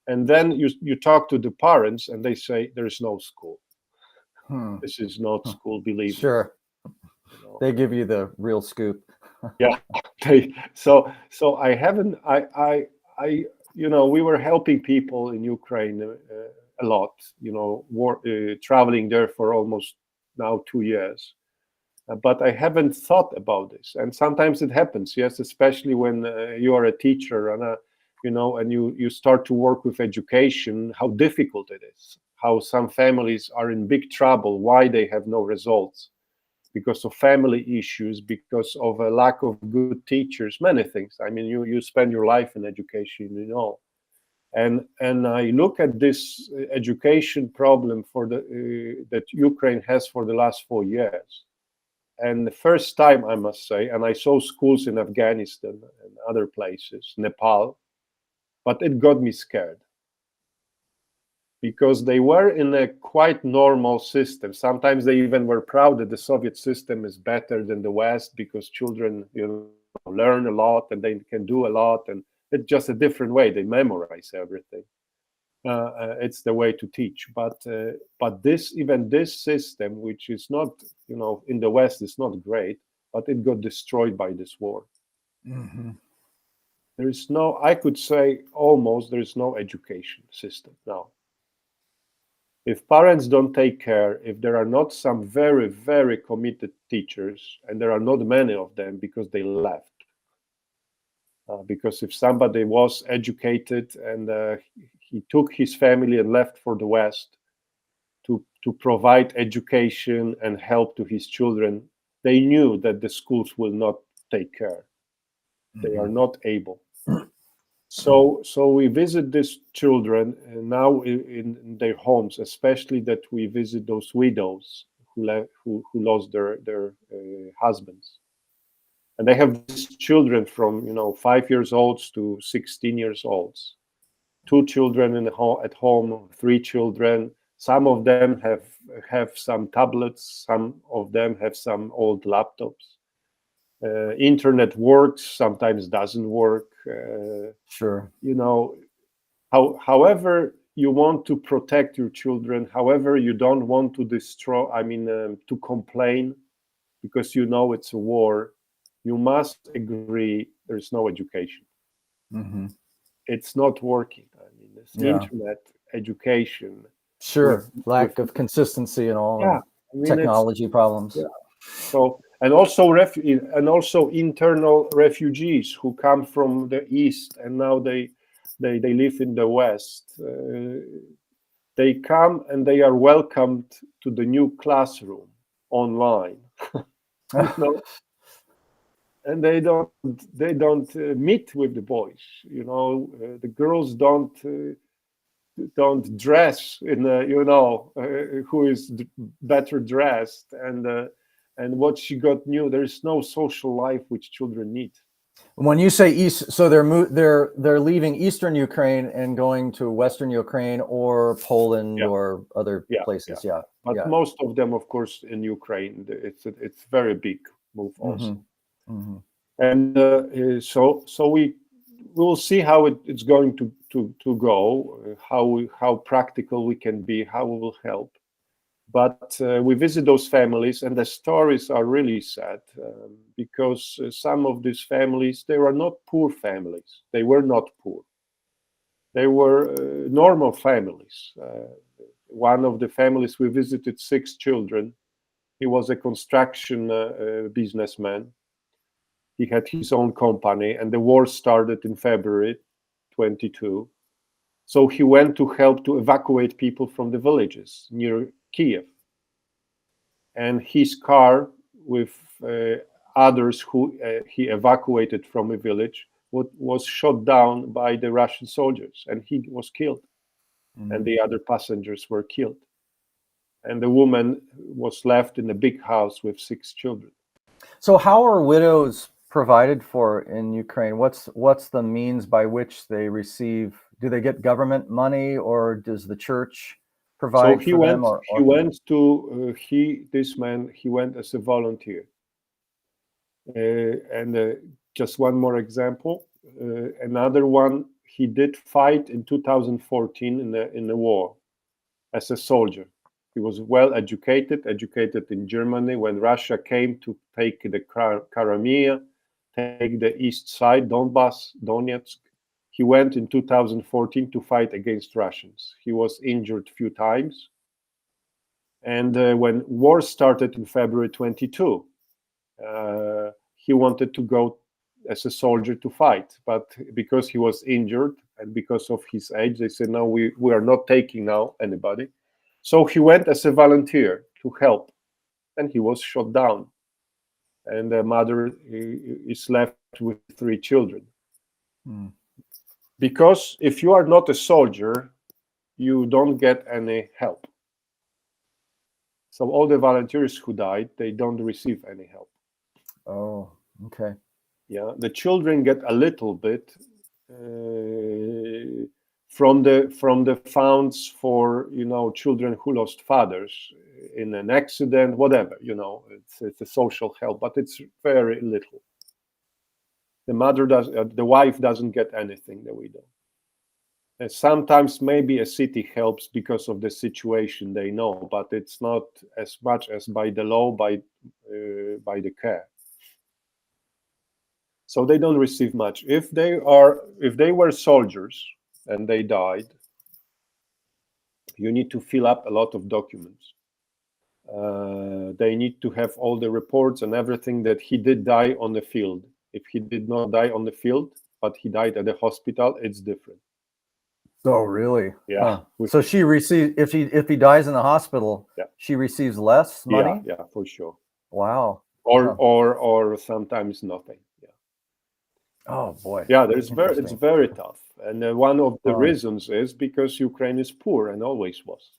and then you talk to the parents, and they say there is no school. Hmm. This is not Hmm. school. Believe me." Sure. You know. They give you the real scoop. Yeah. So I haven't. We were helping people in Ukraine a lot. Traveling there for almost now 2 years. But I haven't thought about this. And sometimes it happens, yes, especially when you are a teacher and you start to work with education, how difficult it is, how some families are in big trouble, why they have no results, because of family issues, because of a lack of good teachers, many things. I mean, you spend your life in education, and I look at this education problem that Ukraine has for the last 4 years. And the first time, I must say, and I saw schools in Afghanistan and other places, Nepal, but it got me scared because they were in a quite normal system. Sometimes they even were proud that the Soviet system is better than the West because children, learn a lot and they can do a lot, and it's just a different way. They memorize everything. It's the way to teach, but this system, which is not, in the West, is not great, but it got destroyed by this war. Hmm. There is no, I could say, almost there is no education system now. If parents don't take care, if there are not some very, very committed teachers, and there are not many of them because they left. Because if somebody was educated and he took his family and left for the West to provide education and help to his children, they knew that the schools will not take care. They are not able. So we visit these children now in their homes, especially that we visit those widows who lost their husbands, and they have these children from 5 years old to 16 years old. 2 children at home, 3 children. Some of them have some tablets. Some of them have some old laptops. Internet works, sometimes doesn't work. Sure. However you want to protect your children, however you don't want to destroy, to complain, because it's a war, you must agree there's no education. Mm-hmm. It's not working. It's internet education. Sure. Lack of consistency and all. Yeah. Technology problems. Yeah. So, and also internal refugees who come from the east and now they live in the west. They come and they are welcomed to the new classroom online. And they don't meet with the boys. The girls don't dress in who is better dressed, and what she got new. There is no social life which children need. When you say east, so they're leaving eastern Ukraine and going to western Ukraine or Poland or other places. Yeah. But most of them, of course, in Ukraine. It's very big move also. Mm-hmm. And so we will see how it's going to go, how practical we can be, how we will help. But we visit those families, and the stories are really sad because some of these families, they were not poor families. They were not poor. They were normal families. One of the families, we visited 6 children. He was a construction businessman. He had his own company, and the war started in February 22. So he went to help to evacuate people from the villages near Kiev. And his car with others who he evacuated from a village was shot down by the Russian soldiers, and he was killed. And the other passengers were killed. And the woman was left in a big house with 6 children. So how are widows provided for in Ukraine? What's the means by which they receive? Do they get government money, or does the church provide So he for went. them? He went to this man. He went as a volunteer. And just one more example. Another one. He did fight in 2014 in the war as a soldier. He was well educated in Germany when Russia came to take the Crimea, take the east side, Donbass, Donetsk. He went in 2014 to fight against Russians. He was injured a few times. And when war started in February 22, he wanted to go as a soldier to fight. But because he was injured and because of his age, they said, no, we are not taking now anybody. So he went as a volunteer to help, and he was shot down. And the mother is left with 3 children. Because if you are not a soldier, you don't get any help. So all the volunteers who died, they don't receive any help. Oh, okay. Yeah, the children get a little bit from the funds for children who lost fathers in an accident, whatever. It's a social help, but it's very little. The wife doesn't get anything, the widow. And sometimes maybe a city helps because of the situation they know, but it's not as much as by the law, by the care. So they don't receive much. If they were soldiers and they died, you need to fill up a lot of documents. They need to have all the reports and everything that he did die on the field. If he did not die on the field, but he died at the hospital, it's different. Oh, really? Yeah, Huh. So she receives, if he dies in the hospital, yeah, she receives less yeah, money? yeah, for sure. Wow. Or Huh. or sometimes nothing. Yeah, Oh boy. yeah. It's Interesting. very tough, and one of the Huh. reasons is because Ukraine is poor and always was.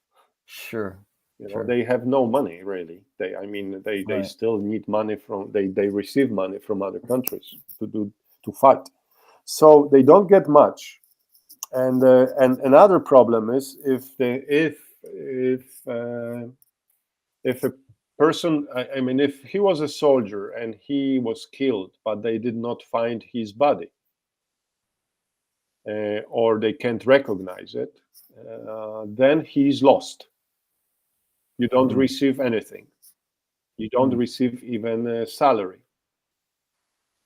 Sure. You know, Sure. they have no money really. I mean, they Right. still need money from they receive money from other countries to fight, so they don't get much. And another problem is if a person, I mean, if he was a soldier and he was killed, but they did not find his body, or they can't recognize it, then he's lost. You don't Mm, receive anything. You don't mm, receive even a salary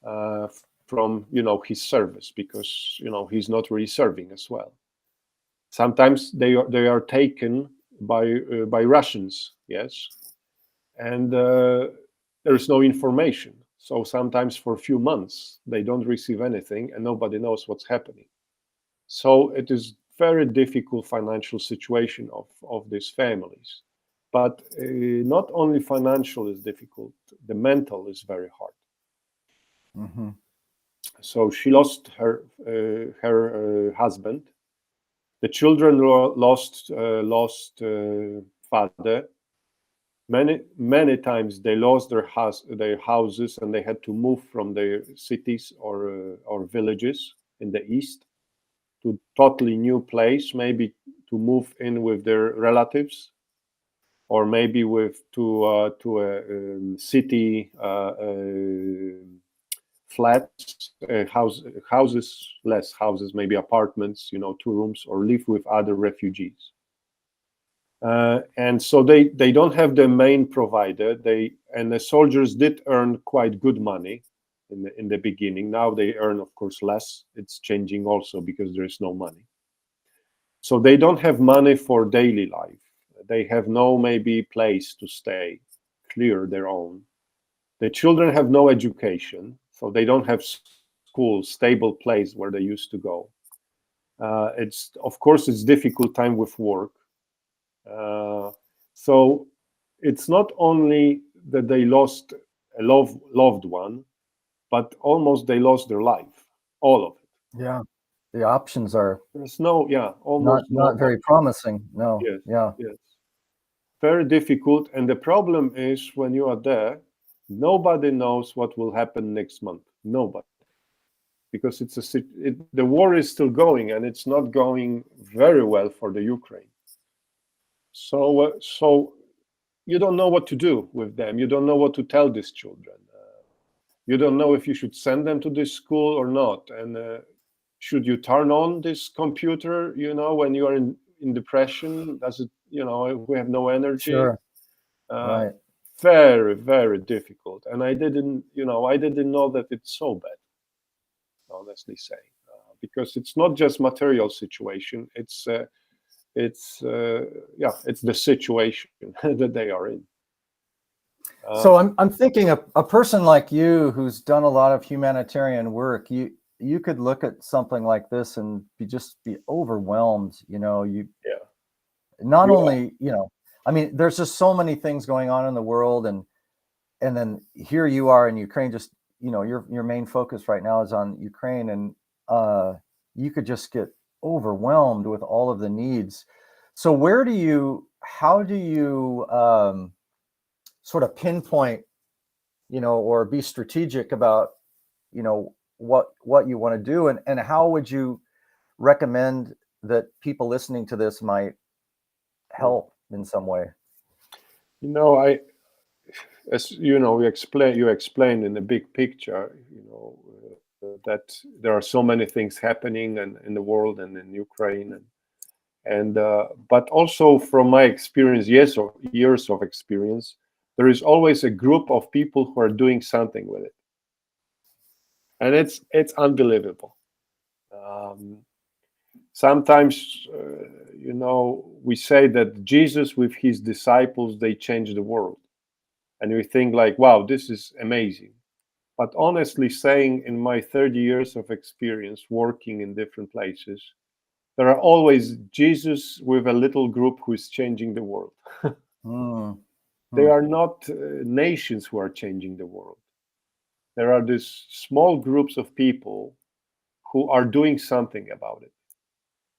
uh, from his service, because he's not really serving as well. Sometimes they are taken by Russians, yes, and there is no information. So sometimes for a few months they don't receive anything, and nobody knows what's happening. So it is very difficult financial situation of these families. But not only financial is difficult, the mental is very hard. mhm. So she lost her husband. The children lost father. Many times they lost their houses, and they had to move from their cities or villages in the east to totally new place, maybe to move in with their relatives, or maybe to a city flats, houses, less houses, maybe apartments, 2 rooms, or live with other refugees. And so they don't have the main provider. And the soldiers did earn quite good money in the beginning. Now they earn, of course, less. It's changing also because there is no money. So they don't have money for daily life. They have no maybe place to stay, clear their own. The children have no education, so they don't have school, stable place where they used to go. It's, of course, it's difficult time with work. Uh, so it's not only that they lost a loved one, but almost they lost their life, all of it. Yeah. The options are There's no, yeah, not almost no not very option. promising. No. Yes, Yeah. yes. Very difficult. And the problem is when you are there, nobody knows what will happen next month. Nobody. Because the war is still going, and it's not going very well for the Ukraine. So you don't know what to do with them. You don't know what to tell these children. You don't know if you should send them to this school or not. And should you turn on this computer, when you are in depression? Does it, we have no energy? Sure. Uh, Right. Very, very difficult. And I didn't know that it's so bad, honestly saying, because it's not just material situation. It's the situation that they are in. So I'm thinking a person like you who's done a lot of humanitarian work, you could look at something like this and be overwhelmed. You Yeah, not you are. only, I mean, there's just so many things going on in the world, and then here you are in Ukraine. Just your main focus right now is on Ukraine, and you could just get overwhelmed with all of the needs. So how do you sort of pinpoint, or be strategic about, what you want to do, and how would you recommend that people listening to this might Yeah. help in some way? I as you explained in the big picture, that there are so many things happening in the world and in Ukraine, and but also from my experience, years of experience, there is always a group of people who are doing something with it, and it's unbelievable. Um, Sometimes, we say that Jesus with his disciples, they changed the world, and we think like, wow, this is amazing. But honestly saying, in my 30 years of experience working in different places, there are always Jesus with a little group who is changing the world. Mm. They are not nations who are changing the world. There are these small groups of people who are doing something about it.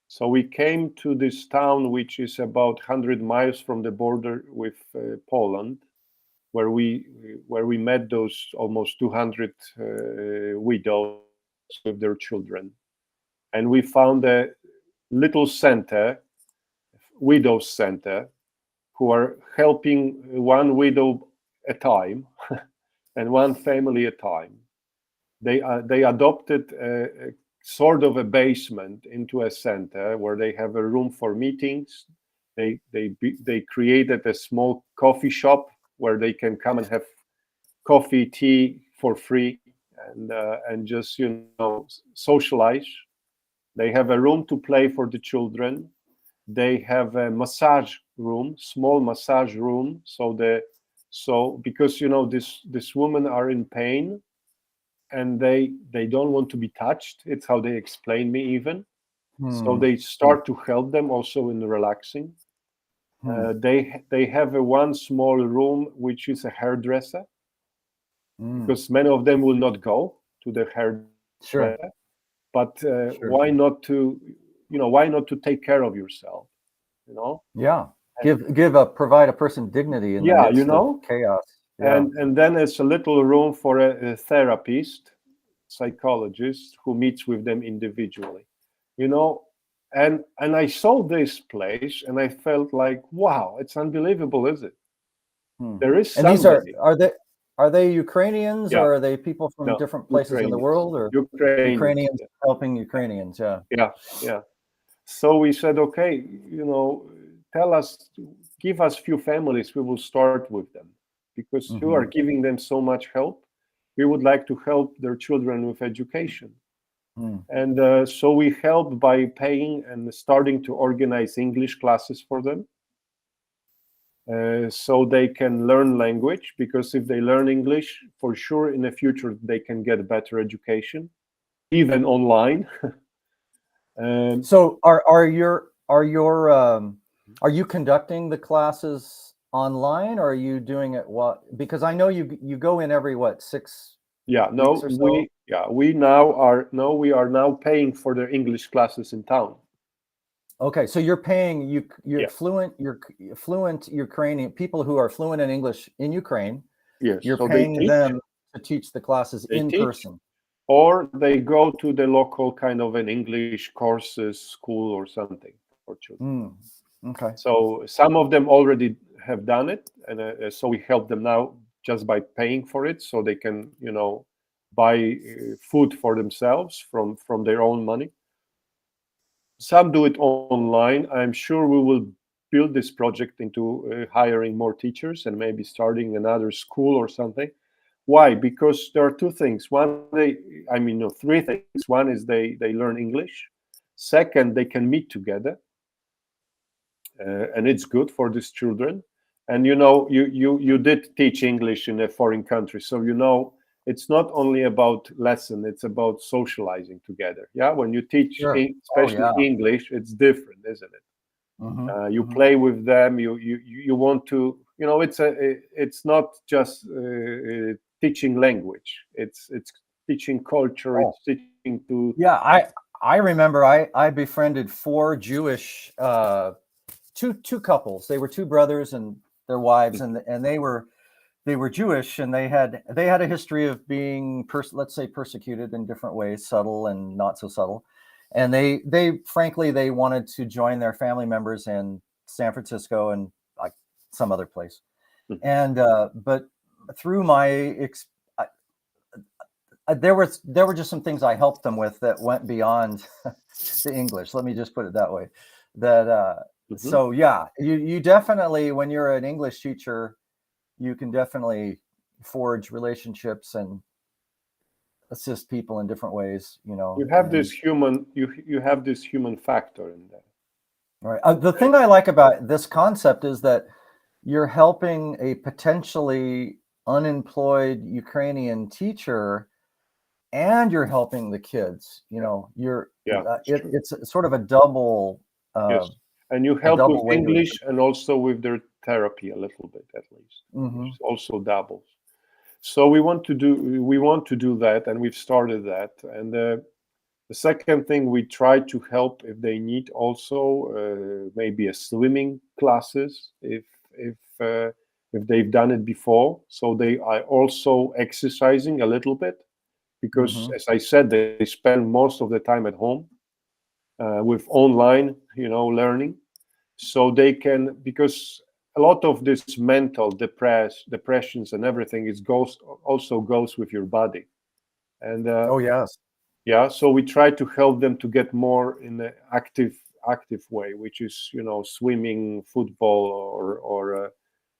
So we came to this town, which is about 100 miles from the border with Poland, where we met those almost 200 widows with their children, and we found a little center, widows center, who are helping one widow at a time and one family at a time. They adopted a sort of a basement into a center where they have a room for meetings. They created a small coffee shop where they can come and have coffee, tea for free, and just socialize. They have a room to play for the children. They have a massage room, small massage room. So because this women are in pain, and they don't want to be touched. It's how they explain me even. So they start to help them also in relaxing. They have one small room which is a hairdresser, because many of them will not go to the hairdresser. Sure. But Sure. why not to take care of yourself? Yeah. Provide a person dignity in the midst of chaos. Yeah. And then it's a little room for a therapist, psychologist, who meets with them individually. And I saw this place and I felt like, wow, it's unbelievable, is it? There is And somebody. these are they Ukrainians, Yeah. or are they people from No, different places in the world, or Ukrainians helping Ukrainians? Yeah. So we said, okay, give us few families, we will start with them, because you are giving them so much help. We would like to help their children with education. And so we help by paying and starting to organize English classes for them, so they can learn language, because if they learn English, for sure in the future they can get better education, even online. So are you conducting the classes online, or are you doing it because I know you go in every 6 weeks or so? We are now paying for their English classes in town. Okay, so you're paying fluent Ukrainian people who are fluent in English in Ukraine. Yes, you're so paying them to teach the classes in person, or they go to the local kind of an English courses school or something for children. Okay. So some of them already have done it, and so we help them now just by paying for it, so they can buy food for themselves from their own money. Some do it online. I'm sure we will build this project into hiring more teachers and maybe starting another school or something. Why? Because there are two things. Three things. One is they learn English. Second, they can meet together, and it's good for these children. And you did teach English in a foreign country, so it's not only about lesson, it's about socializing together. Yeah, when you teach, Sure. especially English, it's different, isn't it? You play with them. You want to. It's not just teaching language. It's teaching culture. It's teaching to. Yeah, I remember I befriended 4 Jewish two couples. They were 2 brothers and their wives, and they were Jewish, and they had a history of being let's say persecuted in different ways, subtle and not so subtle. And they frankly, they wanted to join their family members in San Francisco and like some other place. And but through my there were just some things I helped them with that went beyond the English. Let me just put it that way. So yeah, you definitely, when you're an English teacher, you can definitely forge relationships and assist people in different ways. You have this human. You have this human factor in there. Right. The thing I like about this concept is that you're helping a potentially unemployed Ukrainian teacher and you're helping the kids. You know, Yeah, it's true. it's sort of a double Yes, and you a help with double way to. English and also with their therapy a little bit at least, Hmm. which also doubles. So we want to do that, and we've started that. And the second thing, we try to help if they need also maybe a swimming classes if they've done it before, so they are also exercising a little bit, because Hmm. as I said, they spend most of the time at home with online, learning. So they can, because a lot of this mental depressions and everything is goes also goes with your body. And Oh yes. yeah, so we try to help them to get more in the active way, which is swimming, football,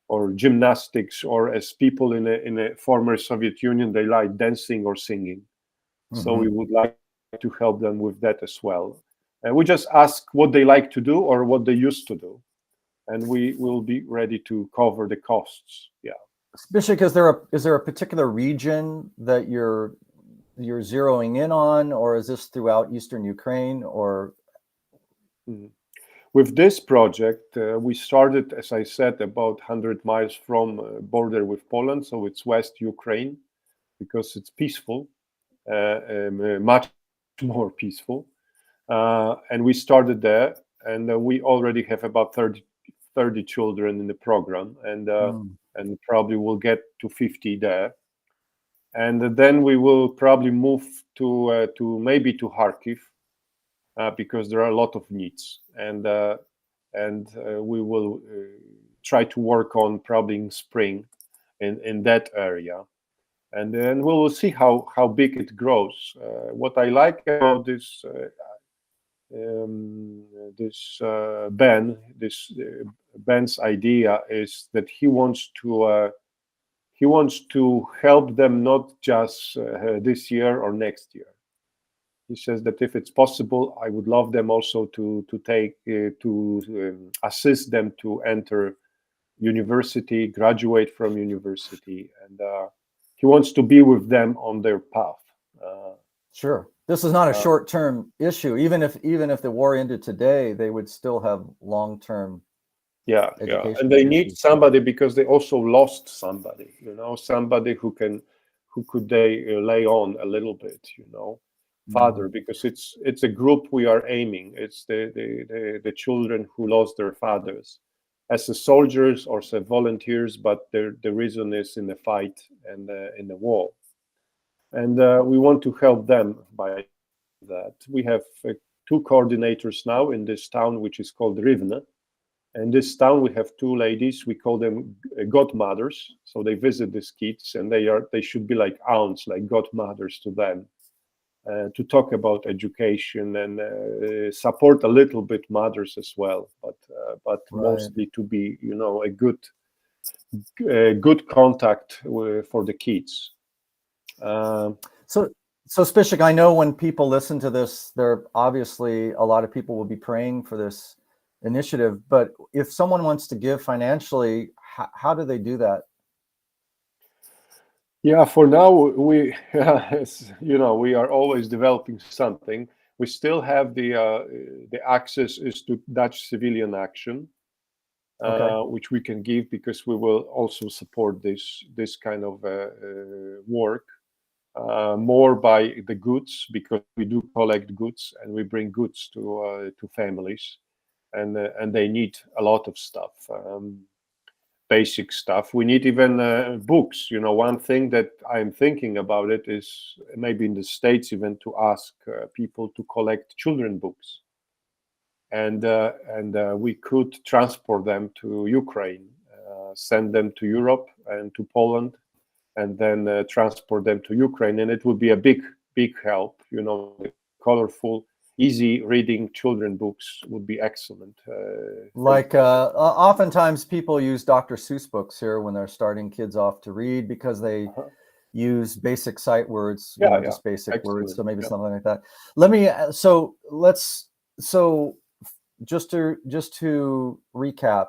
or gymnastics, or as people in a former Soviet Union, they like dancing or singing. So we Hmm. would like to help them with that as well. And we just ask what they like to do or what they used to do, and we will be ready to cover the costs. Yeah. Zbyszek, is there a particular region that you're zeroing in on, or is this throughout Eastern Ukraine? Or Mhm. With this project, we started, as I said, about 100 miles from border with Poland, so it's West Ukraine, because it's peaceful, much more peaceful. And we started there, and we already have about 30 children in the program, mm, and probably we'll get to 50 there. And then we will probably move to maybe to Kharkiv, because there are a lot of needs, and we will try to work on probably in spring in that area, and then we will see how big it grows. What I like about um, Ben's idea is that he wants to help them, not just this year or next year. He says that if it's possible, I would love them also to assist them to enter university, graduate from university, and he wants to be with them on their path. Uh, sure, this is not a uh, short-term issue. Even if the war ended today, they would still have long-term yeah, yeah, and educational they need issues. somebody because they also lost somebody, somebody who could they lay on a little bit, Hmm. father, because it's a group we are aiming. It's the children who lost their fathers as the soldiers or as volunteers, but the reason is in the fight and in the war, and we want to help them by that. We have two coordinators now in this town, which is called Rivne. In this town, we have two ladies. We call them godmothers. So they visit these kids, and they should be like aunts, like godmothers to them, to talk about education and support a little bit mothers as well, but Right. mostly to be, a good contact for the kids. Um, So, so Zbyszek, I know when people listen to this, there obviously a lot of people will be praying for this initiative. But if someone wants to give financially, how do they do that? Yeah, for now we are always developing something. We still have the access is to Dutch civilian action, Okay. which we can give, because we will also support this kind of work, more by the goods, because we do collect goods and we bring goods to families, and they need a lot of stuff. Basic stuff. We need even books. One thing that I'm thinking about it is maybe in the States even to ask people to collect children books, and we could transport them to Ukraine, send them to Europe and to Poland, and then transport them to Ukraine, and it would be a big help. Colorful, easy reading children books would be excellent for the Like family. oftentimes people use Dr. Seuss books here when they're starting kids off to read because they Uh-huh. use basic sight words, Yeah, yeah, just basic words. excellent. So maybe Yeah. something like that. Let me. So let's. So just to recap,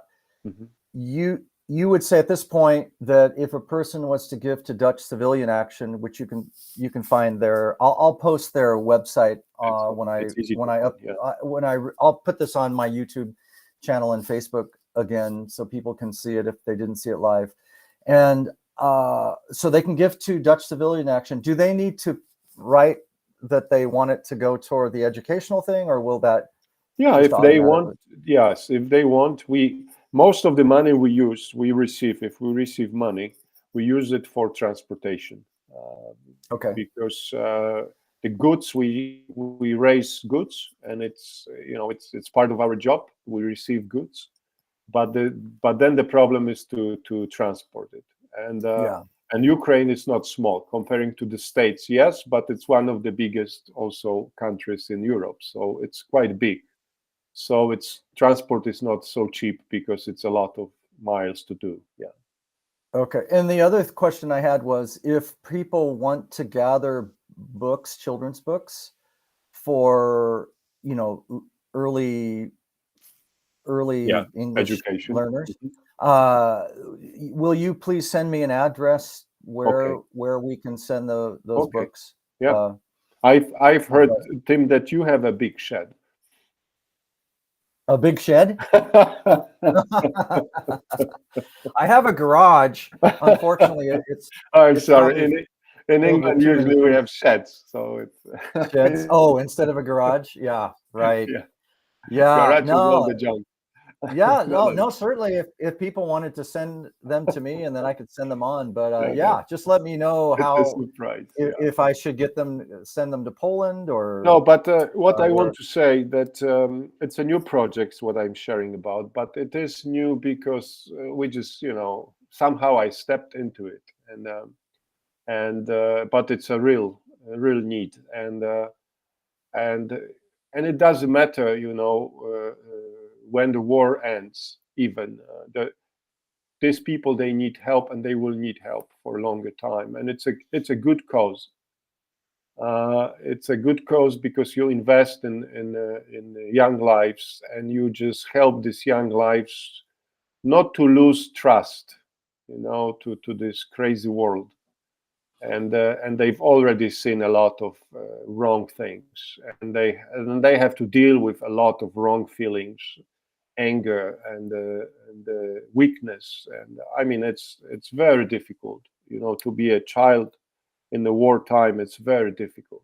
Mhm. you you would say at this point that if a person was to give to Dutch Civilian Action, which you can find there, I'll post their website It's easy to when find. Yeah. I'll put this on my YouTube channel and Facebook again, so people can see it if they didn't see it live, and so they can give to Dutch Civilian Action. Do they need to write that they want it to go toward the educational thing, or will that Yeah, just if they want, automatically? yes, if they want, most of the money we receive, if we receive money, we use it for transportation, Okay. because the goods we raise goods, and it's part of our job. We receive goods, but then the problem is to transport it, Yeah. and Ukraine is not small comparing to the States, yes, but it's one of the biggest also countries in Europe, so it's quite big. So its transport is not so cheap because it's a lot of miles to do. Yeah. Okay. And the other question I had was, if people want to gather books, children's books for, you know, early Yeah. English Education. learners, Mhm. uh, will you please send me an address Okay. where we can send those Okay. books? Yeah. Uh, I've I'd heard, like Tim, that you have a big shed. a big shed. I have a garage. Unfortunately, I'm it's sorry. probably In filled with England, too many usually we things. have sheds, so Sheds. it's Oh, instead of a garage? Yeah, right. yeah. Yeah, Garage is all no, the junk. yeah, No, no, no. no, certainly if people wanted to send them to me and then I could send them on, but No, no. yeah, just let me know It's a how surprise. Yeah. if I should get them send them to Poland No, or but what I where. want to say that it's a new project, what I'm sharing about, but it is new because we just, somehow I stepped into it, and but it's a real need, and and it doesn't matter, when the war ends. Even these people, they need help, and they will need help for a longer time, and it's a good cause. It's a good cause because you invest in young lives, and you just help these young lives not to lose trust, to this crazy world. And they've already seen a lot of wrong things, and they have to deal with a lot of wrong feelings, anger, and weakness. And I mean, it's very difficult, to be a child in the wartime. It's very difficult.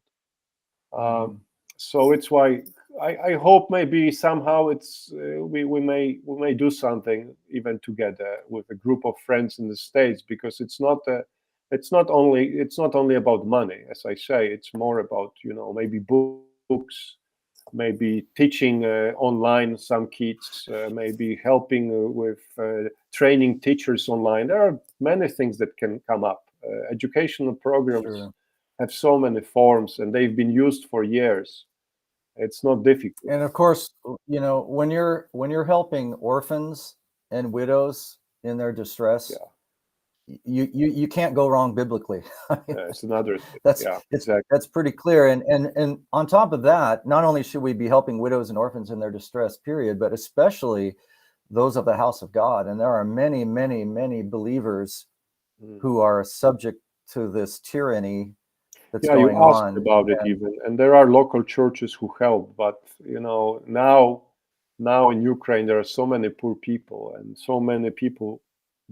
uh, Mhm. so it's why I hope maybe somehow we may do something even together with a group of friends in the States, because it's not only about money, as I say. It's more about, maybe books, maybe teaching online some kids, maybe helping with training teachers online. There are many things that can come up. Educational programs Sure. have so many forms, and they've been used for years. It's not difficult. And of course, when you're helping orphans and widows in their distress, Yeah, you can't go wrong biblically. I mean, it's another thing. that's Yeah, it's exactly. that's pretty clear. And on top of that, not only should we be helping widows and orphans in their distress, period, but especially those of the house of God. And there are many, many, many believers Mm. who are subject to this tyranny that's Yeah, you going asked on. about it And even, and there are local churches who help, but now in Ukraine there are so many poor people and so many people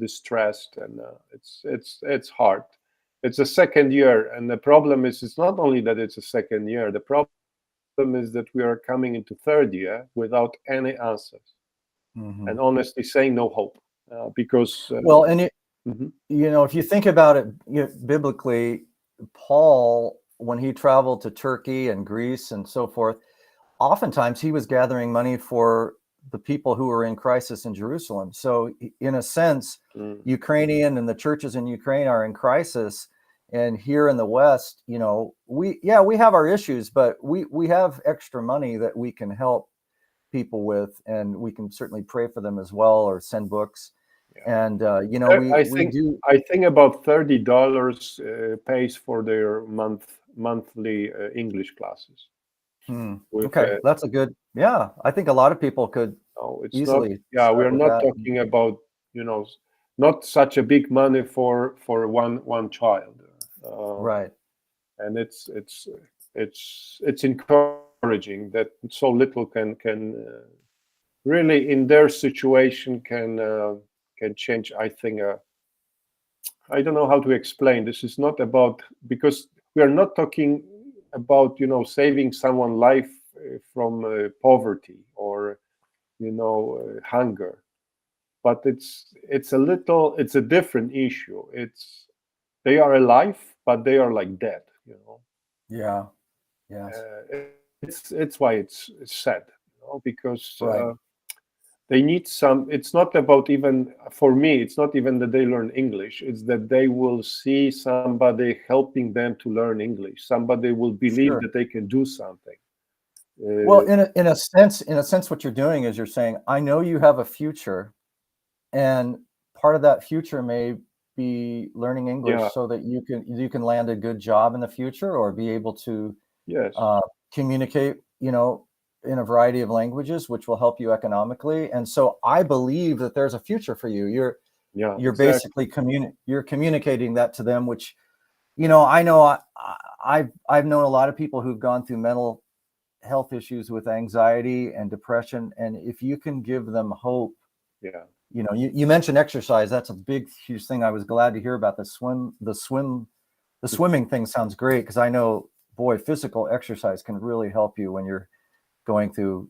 distressed, and it's hard. It's a second year, and the problem is it's not only that it's a second year. The problem is that we are coming into third year without any answers, and Mhm. honestly saying no hope, because Well, and mhm, if you think about it, biblically, Paul, when he traveled to Turkey and Greece and so forth, oftentimes he was gathering money for the people who were in crisis in Jerusalem. So, in a sense, mm, Ukrainian and the churches in Ukraine are in crisis. And here in the West, we have our issues, but we have extra money that we can help people with, and we can certainly pray for them as well or send books. yeah. And I we think do. I think about $30 pays for their monthly English classes. With Okay, that's a good. Yeah, I think a lot of people could no, it's not. easily Yeah, we start are with not that. talking about you know not such a big money for one child. Uh, Right. and it's encouraging that so little can really in their situation can change. I think I don't know how to explain. This is not about, because we are not talking about saving someone life from poverty or hunger, but it's a different issue. It's They are alive, but they are like dead. Yeah. Yes. It's why it's sad, because Right. they need some. It's not about, even for me, it's not even that they learn English. It's that they will see somebody helping them to learn English. Somebody will believe Sure. that they can do something. Well, Uh, in a sense, what you're doing is you're saying, I know you have a future, and part of that future may be learning yeah. English so that you can land a good job in the future, or be able to Yes. uh, communicate, in a variety of languages, which will help you economically. And so I believe that there's a future for you. You're Yeah. you're Exactly. basically you're communicating that to them, which I know I've known a lot of people who've gone through mental health issues with anxiety and depression, and if you can give them hope. Yeah. You mentioned exercise. That's a big, huge thing. I was glad to hear about the swimming thing. Sounds great, because I know, boy, physical exercise can really help you when you're going through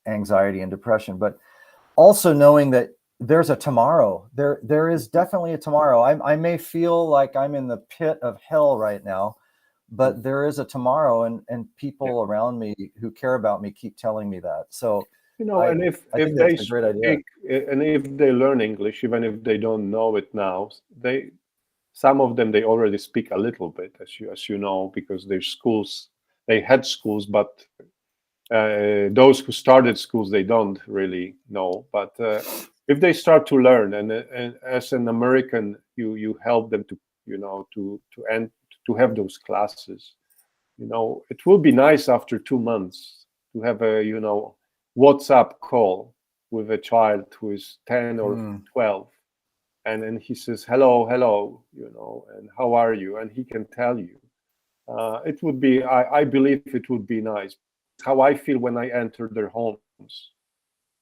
anxiety and depression. But also knowing that there's a tomorrow. There is definitely a tomorrow. I may feel like I'm in the pit of hell right now, but there is a tomorrow, and Yeah. people around me who care about me keep telling me that. So I And I if think they that's a great idea. speak, and if they learn English, even if they don't know it now, some of them, they already speak a little bit, as you know, because their schools, they had schools, but those who started schools, they don't really know. But if they start to learn, and as an American, you help them to end to have those classes. It will be nice after 2 months to have a WhatsApp call with a child who is 10 or Hmm. 12, and then he says hello, hello, and how are you, and he can tell you. It would be, I believe it would be nice. How I feel when I enter their homes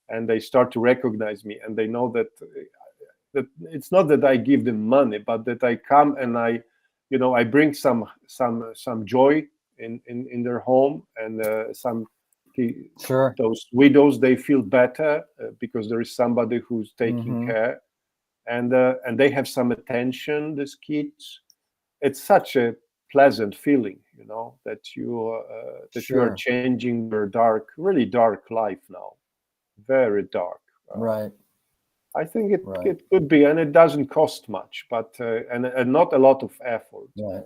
and they start to recognize me, and they know that it's not that I give them money, but that I come and I bring some joy in their home, and the, Sure. those widows, they feel better because there is somebody who's taking Hmm. care, and they have some attention. These kids, it's such a pleasant feeling, that you are Sure. changing their really dark life now, very dark. Uh, Right. I think it, Right. it could be, and it doesn't cost much, but and not a lot of effort. Right.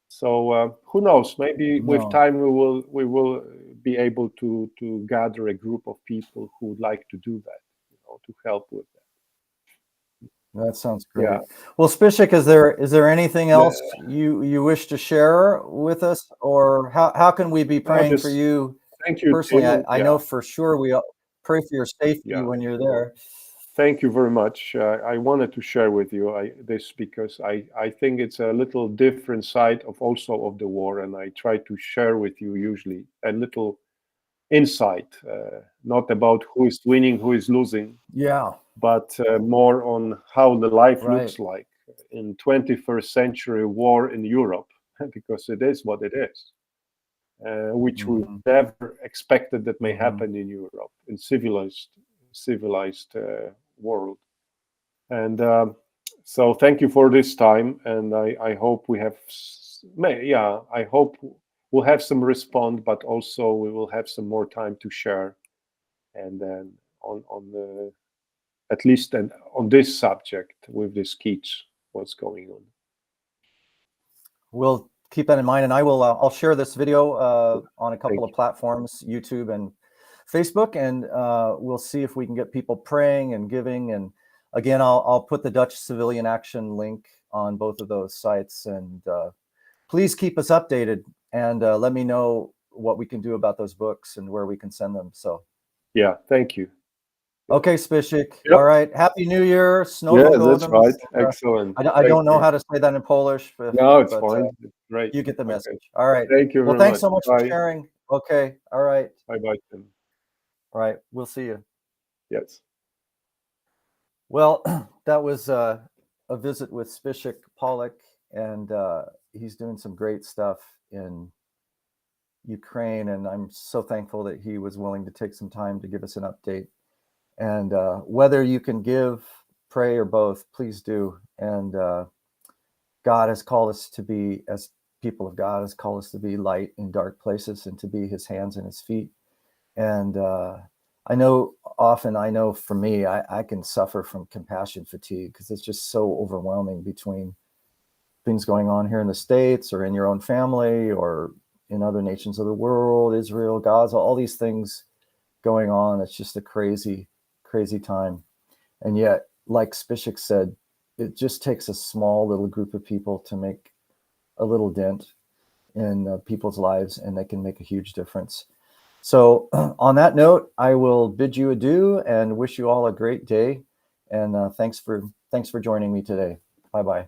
So who knows? Maybe with No. time we will be able to gather a group of people who would like to do that, to help with that. That sounds Yeah. great. Well, Zbyszek, is there anything else Le- you wish to share with us, or how can we be No, praying for just you thank you, personally? Tim, I, and I know for sure we all pray for your safety yeah. when you're there. Thank you very much. I wanted to share with you this because I think it's a little different side of the war, and I try to share with you usually a little insight, not about who is winning, who is losing, Yeah. but more on how the life Right. looks like in 21st century war in Europe, because it is what it is, which we Hmm. never expected that may Hmm. happen in Europe, in civilized world. And so thank you for this time, and I hope we have yeah, I hope we'll have some response, but also we will have some more time to share, and then on the at least and on this subject with these kids, what's going on. We'll keep that in mind, and I'll share this video on a couple Thank of platforms, YouTube and Facebook, and we'll see if we can get people praying and giving. And again, I'll put the Dutch Civilian Action link on both of those sites, and please keep us updated, and let me know what we can do about those books and where we can send them. So you. Yeah, thank you. Okay, Zbyszek. Yep. All right. Happy New Year. Yeah, Snow that's right. Uh, Excellent. I Thank don't know you. how to say that in Polish, No, it's but fine. It's great. you get the Okay. message. All right. Thank you Well, very thanks much. so much for Bye. sharing. Okay. All right. Bye-bye, Tim. All right. We'll see you. Yes. Well, that was a visit with Zbyszek Pawlak, and he's doing some great stuff in Ukraine, and I'm so thankful that he was willing to take some time to give us an update. And whether you can give, pray, or both, please do. And God has called us to be, as people of God, has called us to be light in dark places and to be his hands and his feet. And I know for me, I can suffer from compassion fatigue because it's just so overwhelming between things going on here in the States or in your own family or in other nations of the world, Israel, Gaza, all these things going on. It's just a crazy, crazy time. And yet, like Zbyszek said, it just takes a small little group of people to make a little dent in people's lives, and they can make a huge difference. So on that note, I will bid you adieu and wish you all a great day. And thanks for joining me today. Bye-bye.